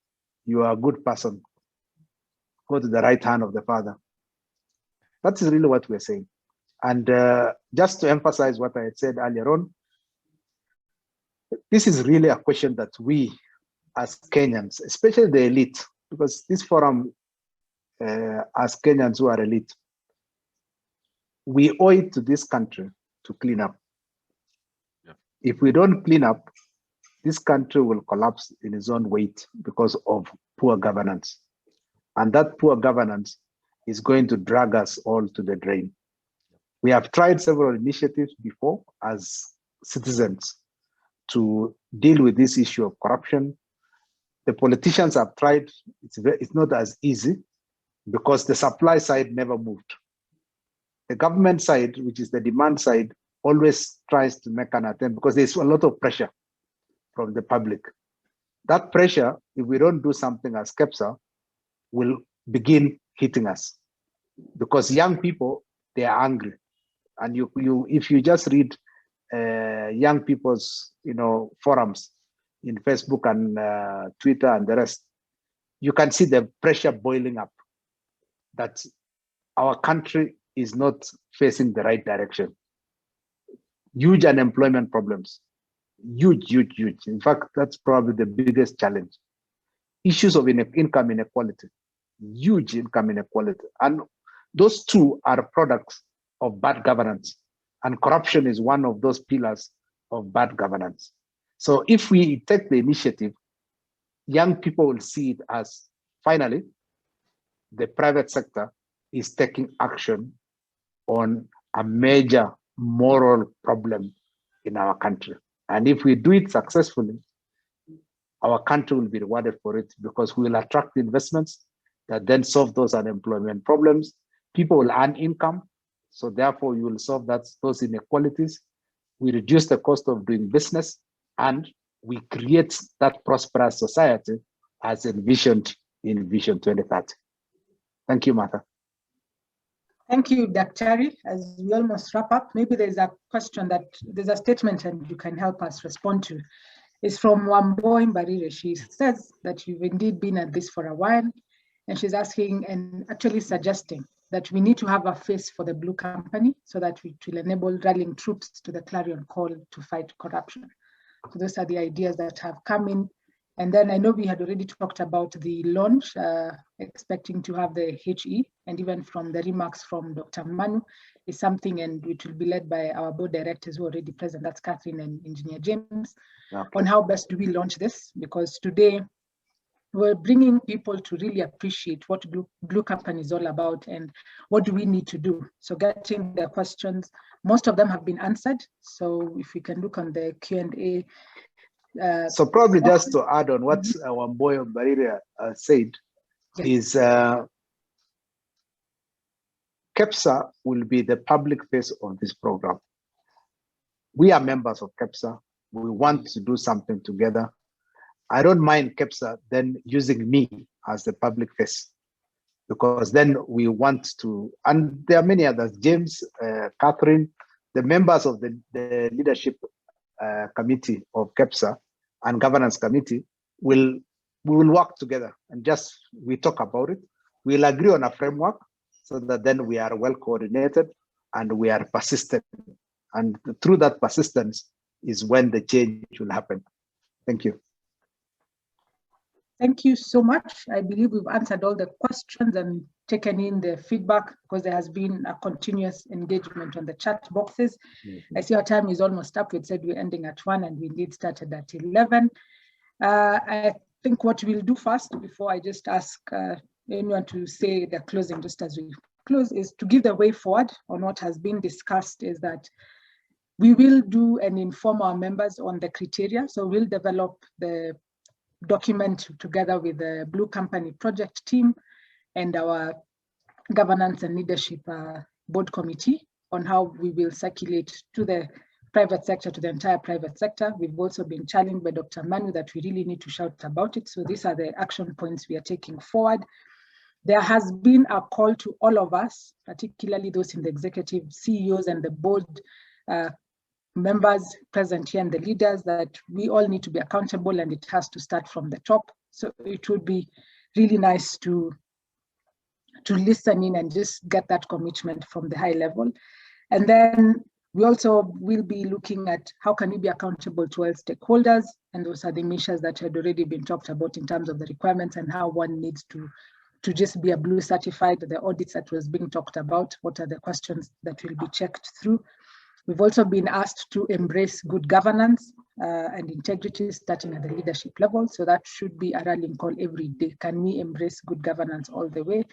you are a good person. Go to the right hand of the Father. That is really what we're saying. And just to emphasize what I had said earlier on, this is really a question that we as Kenyans, especially the elite, because this forum, as Kenyans who are elite, we owe it to this country to clean up. Yeah. If we don't clean up, this country will collapse in its own weight because of poor governance. And that poor governance is going to drag us all to the drain. We have tried several initiatives before as citizens to deal with this issue of corruption. The politicians have tried, it's not as easy because the supply side never moved. The government side, which is the demand side, always tries to make an attempt because there's a lot of pressure from the public. That pressure, if we don't do something as KEPSA, will begin hitting us because young people, they are angry. And if you just read young people's forums in Facebook and Twitter and the rest, you can see the pressure boiling up that our country is not facing the right direction. Huge unemployment problems, huge. In fact, that's probably the biggest challenge. Issues of income inequality, huge income inequality. And those two are products of bad governance. And corruption is one of those pillars of bad governance. So if we take the initiative, young people will see it as finally, the private sector is taking action on a major moral problem in our country. And if we do it successfully, our country will be rewarded for it because we will attract investments that then solve those unemployment problems. People will earn income. So therefore you will solve those inequalities. We reduce the cost of doing business and we create that prosperous society as envisioned in Vision 2030. Thank you, Martha. Thank you, Daktari. As we almost wrap up, maybe there's a question there's a statement and you can help us respond to. It's from Wamboi Mbarire. She says that you've indeed been at this for a while, and she's asking and actually suggesting that we need to have a face for the Blue Company so that it will enable rallying troops to the clarion call to fight corruption. So those are the ideas that have come in. And then I know we had already talked about the launch, expecting to have the HE, and even from the remarks from Dr. Manu is something, and which will be led by our board directors who are already present, that's Catherine and Engineer James, on how best do we launch this, because today we're bringing people to really appreciate what Blue Company is all about and what do we need to do. So getting the questions, most of them have been answered. So if we can look on the Q&A. So probably just to add on what Wamboi Mbarire said, is KEPSA will be the public face of this program. We are members of KEPSA. We want to do something together. I don't mind KEPSA then using me as the public face, because then we want to, and there are many others, James, Catherine, the members of the leadership committee of KEPSA and governance committee will we will work together and just we talk about it. We'll agree on a framework so that then we are well coordinated and we are persistent. And through that persistence is when the change will happen. Thank you. Thank you so much. I believe we've answered all the questions and taken in the feedback, because there has been a continuous engagement on the chat boxes. I see our time is almost up. We said we're ending at 1 and we indeed started at 11. I think what we'll do first, before I just ask anyone to say the closing just as we close, is to give the way forward on what has been discussed, is that we will do and inform our members on the criteria. So we'll develop the document together with the Blue Company project team and our governance and leadership board committee on how we will circulate to the private sector, to the entire private sector. We've also been challenged by Dr. Manu that we really need to shout about it. So these are the action points we are taking forward. There has been a call to all of us, particularly those in the executive, CEOs and the board members present here and the leaders, that we all need to be accountable and it has to start from the top. So it would be really nice to listen in and just get that commitment from the high level. And then we also will be looking at how can we be accountable to all stakeholders, and those are the measures that had already been talked about in terms of the requirements and how one needs to just be a Blue certified, the audits that was being talked about, what are the questions that will be checked through. We've also been asked to embrace good governance and integrity starting at the leadership level. So that should be a rallying call every day. Can we embrace good governance all the way?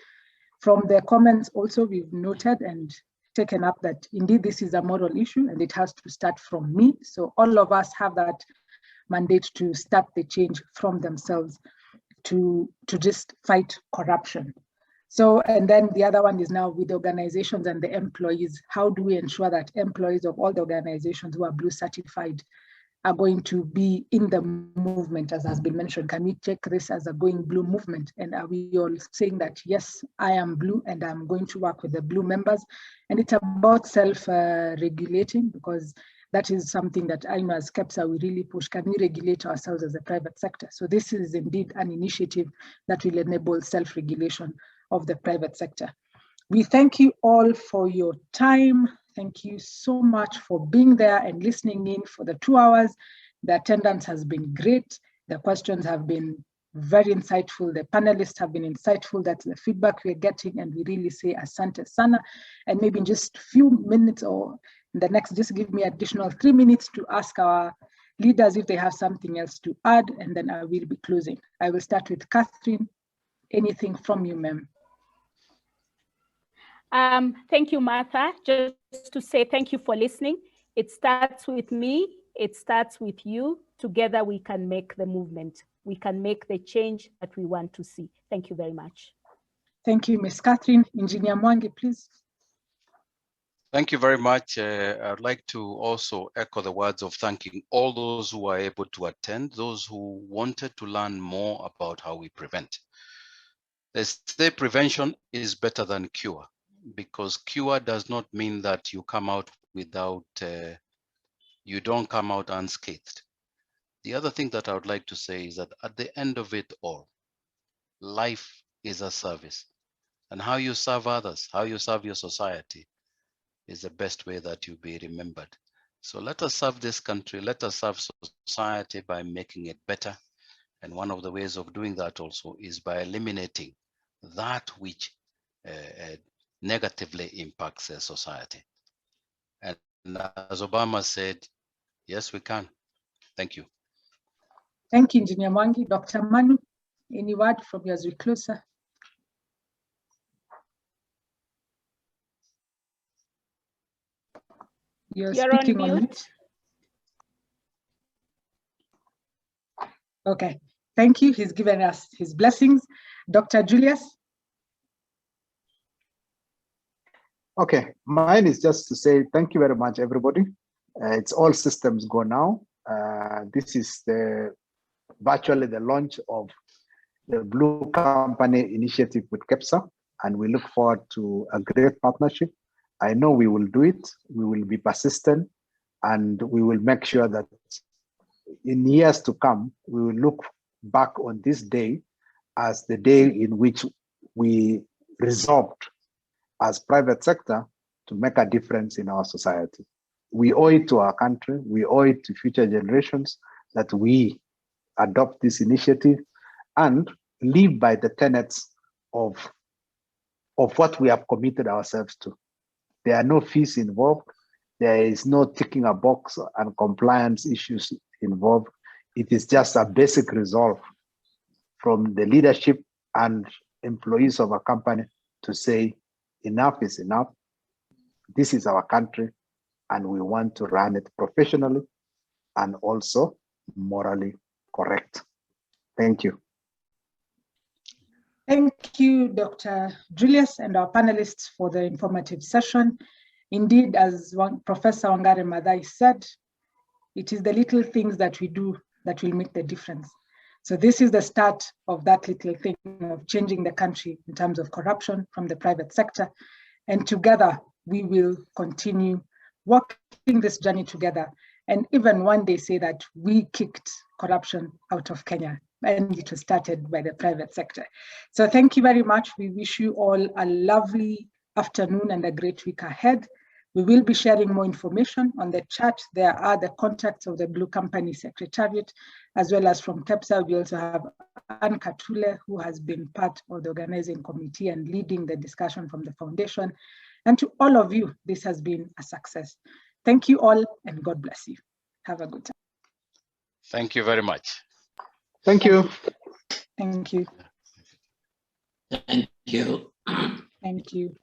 From the comments also, we've noted and taken up that indeed this is a moral issue and it has to start from me. So all of us have that mandate to start the change from themselves to just fight corruption. So, and then the other one is now with the organizations and the employees. How do we ensure that employees of all the organizations who are Blue certified are going to be in the movement, as has been mentioned? Can we take this as a going Blue movement? And are we all saying that, yes, I am Blue and I'm going to work with the Blue members? And it's about self-regulating, because that is something that I know as KEPSA, we really push. Can we regulate ourselves as a private sector? So this is indeed an initiative that will enable self-regulation of the private sector. We thank you all for your time. Thank you so much for being there and listening in for the 2 hours. The attendance has been great. The questions have been very insightful. The panelists have been insightful. That's the feedback we're getting, and we really say asante sana. And maybe in just a few minutes or in the next, just give me additional 3 minutes to ask our leaders if they have something else to add, and then I will be closing. I will start with Catherine. Anything from you, ma'am? Thank you, Martha. Just to say thank you for listening. It starts with me. It starts with you. Together, we can make the movement. We can make the change that we want to see. Thank you very much. Thank you, Ms. Catherine. Engineer Mwangi, please. Thank you very much. I'd like to also echo the words of thanking all those who were able to attend, those who wanted to learn more about how we prevent. They say prevention is better than cure, because cure does not mean that you come out without, you don't come out unscathed. The other thing that I would like to say is that at the end of it all, life is a service, and how you serve others, how you serve your society is the best way that you'll be remembered. So let us serve this country, let us serve society by making it better. And one of the ways of doing that also is by eliminating that which negatively impacts society. And as Obama said, yes, we can. Thank you. Thank you, Engineer Mwangi. Dr. Manu, any word from you as we close, sir? You're speaking on mute. Okay, thank you. He's given us his blessings. Dr. Julius? Okay, mine is just to say thank you very much, everybody. It's all systems go now. This is virtually the launch of the Blue Company initiative with KEPSA, and we look forward to a great partnership. I know we will do it. We will be persistent, and we will make sure that in years to come, we will look back on this day as the day in which we resolved as private sector to make a difference in our society. We owe it to our country, we owe it to future generations that we adopt this initiative and live by the tenets of what we have committed ourselves to. There are no fees involved. There is no ticking a box and compliance issues involved. It is just a basic resolve from the leadership and employees of a company to say, enough is enough. This is our country, and we want to run it professionally and also morally correct. Thank you. Thank you, Dr. Julius, and our panelists for the informative session. Indeed, as Professor Wangari Maathai said, it is the little things that we do that will make the difference. So this is the start of that little thing of changing the country in terms of corruption from the private sector. And together, we will continue walking this journey together. And even one day say that we kicked corruption out of Kenya, and it was started by the private sector. So thank you very much. We wish you all a lovely afternoon and a great week ahead. We will be sharing more information on the chat. There are the contacts of the Blue Company Secretariat, as well as from KEPSA. We also have Anne Katule, who has been part of the organizing committee and leading the discussion from the foundation. And to all of you, this has been a success. Thank you all, and God bless you. Have a good time. Thank you very much. Thank you. Thank you. Thank you. Thank you.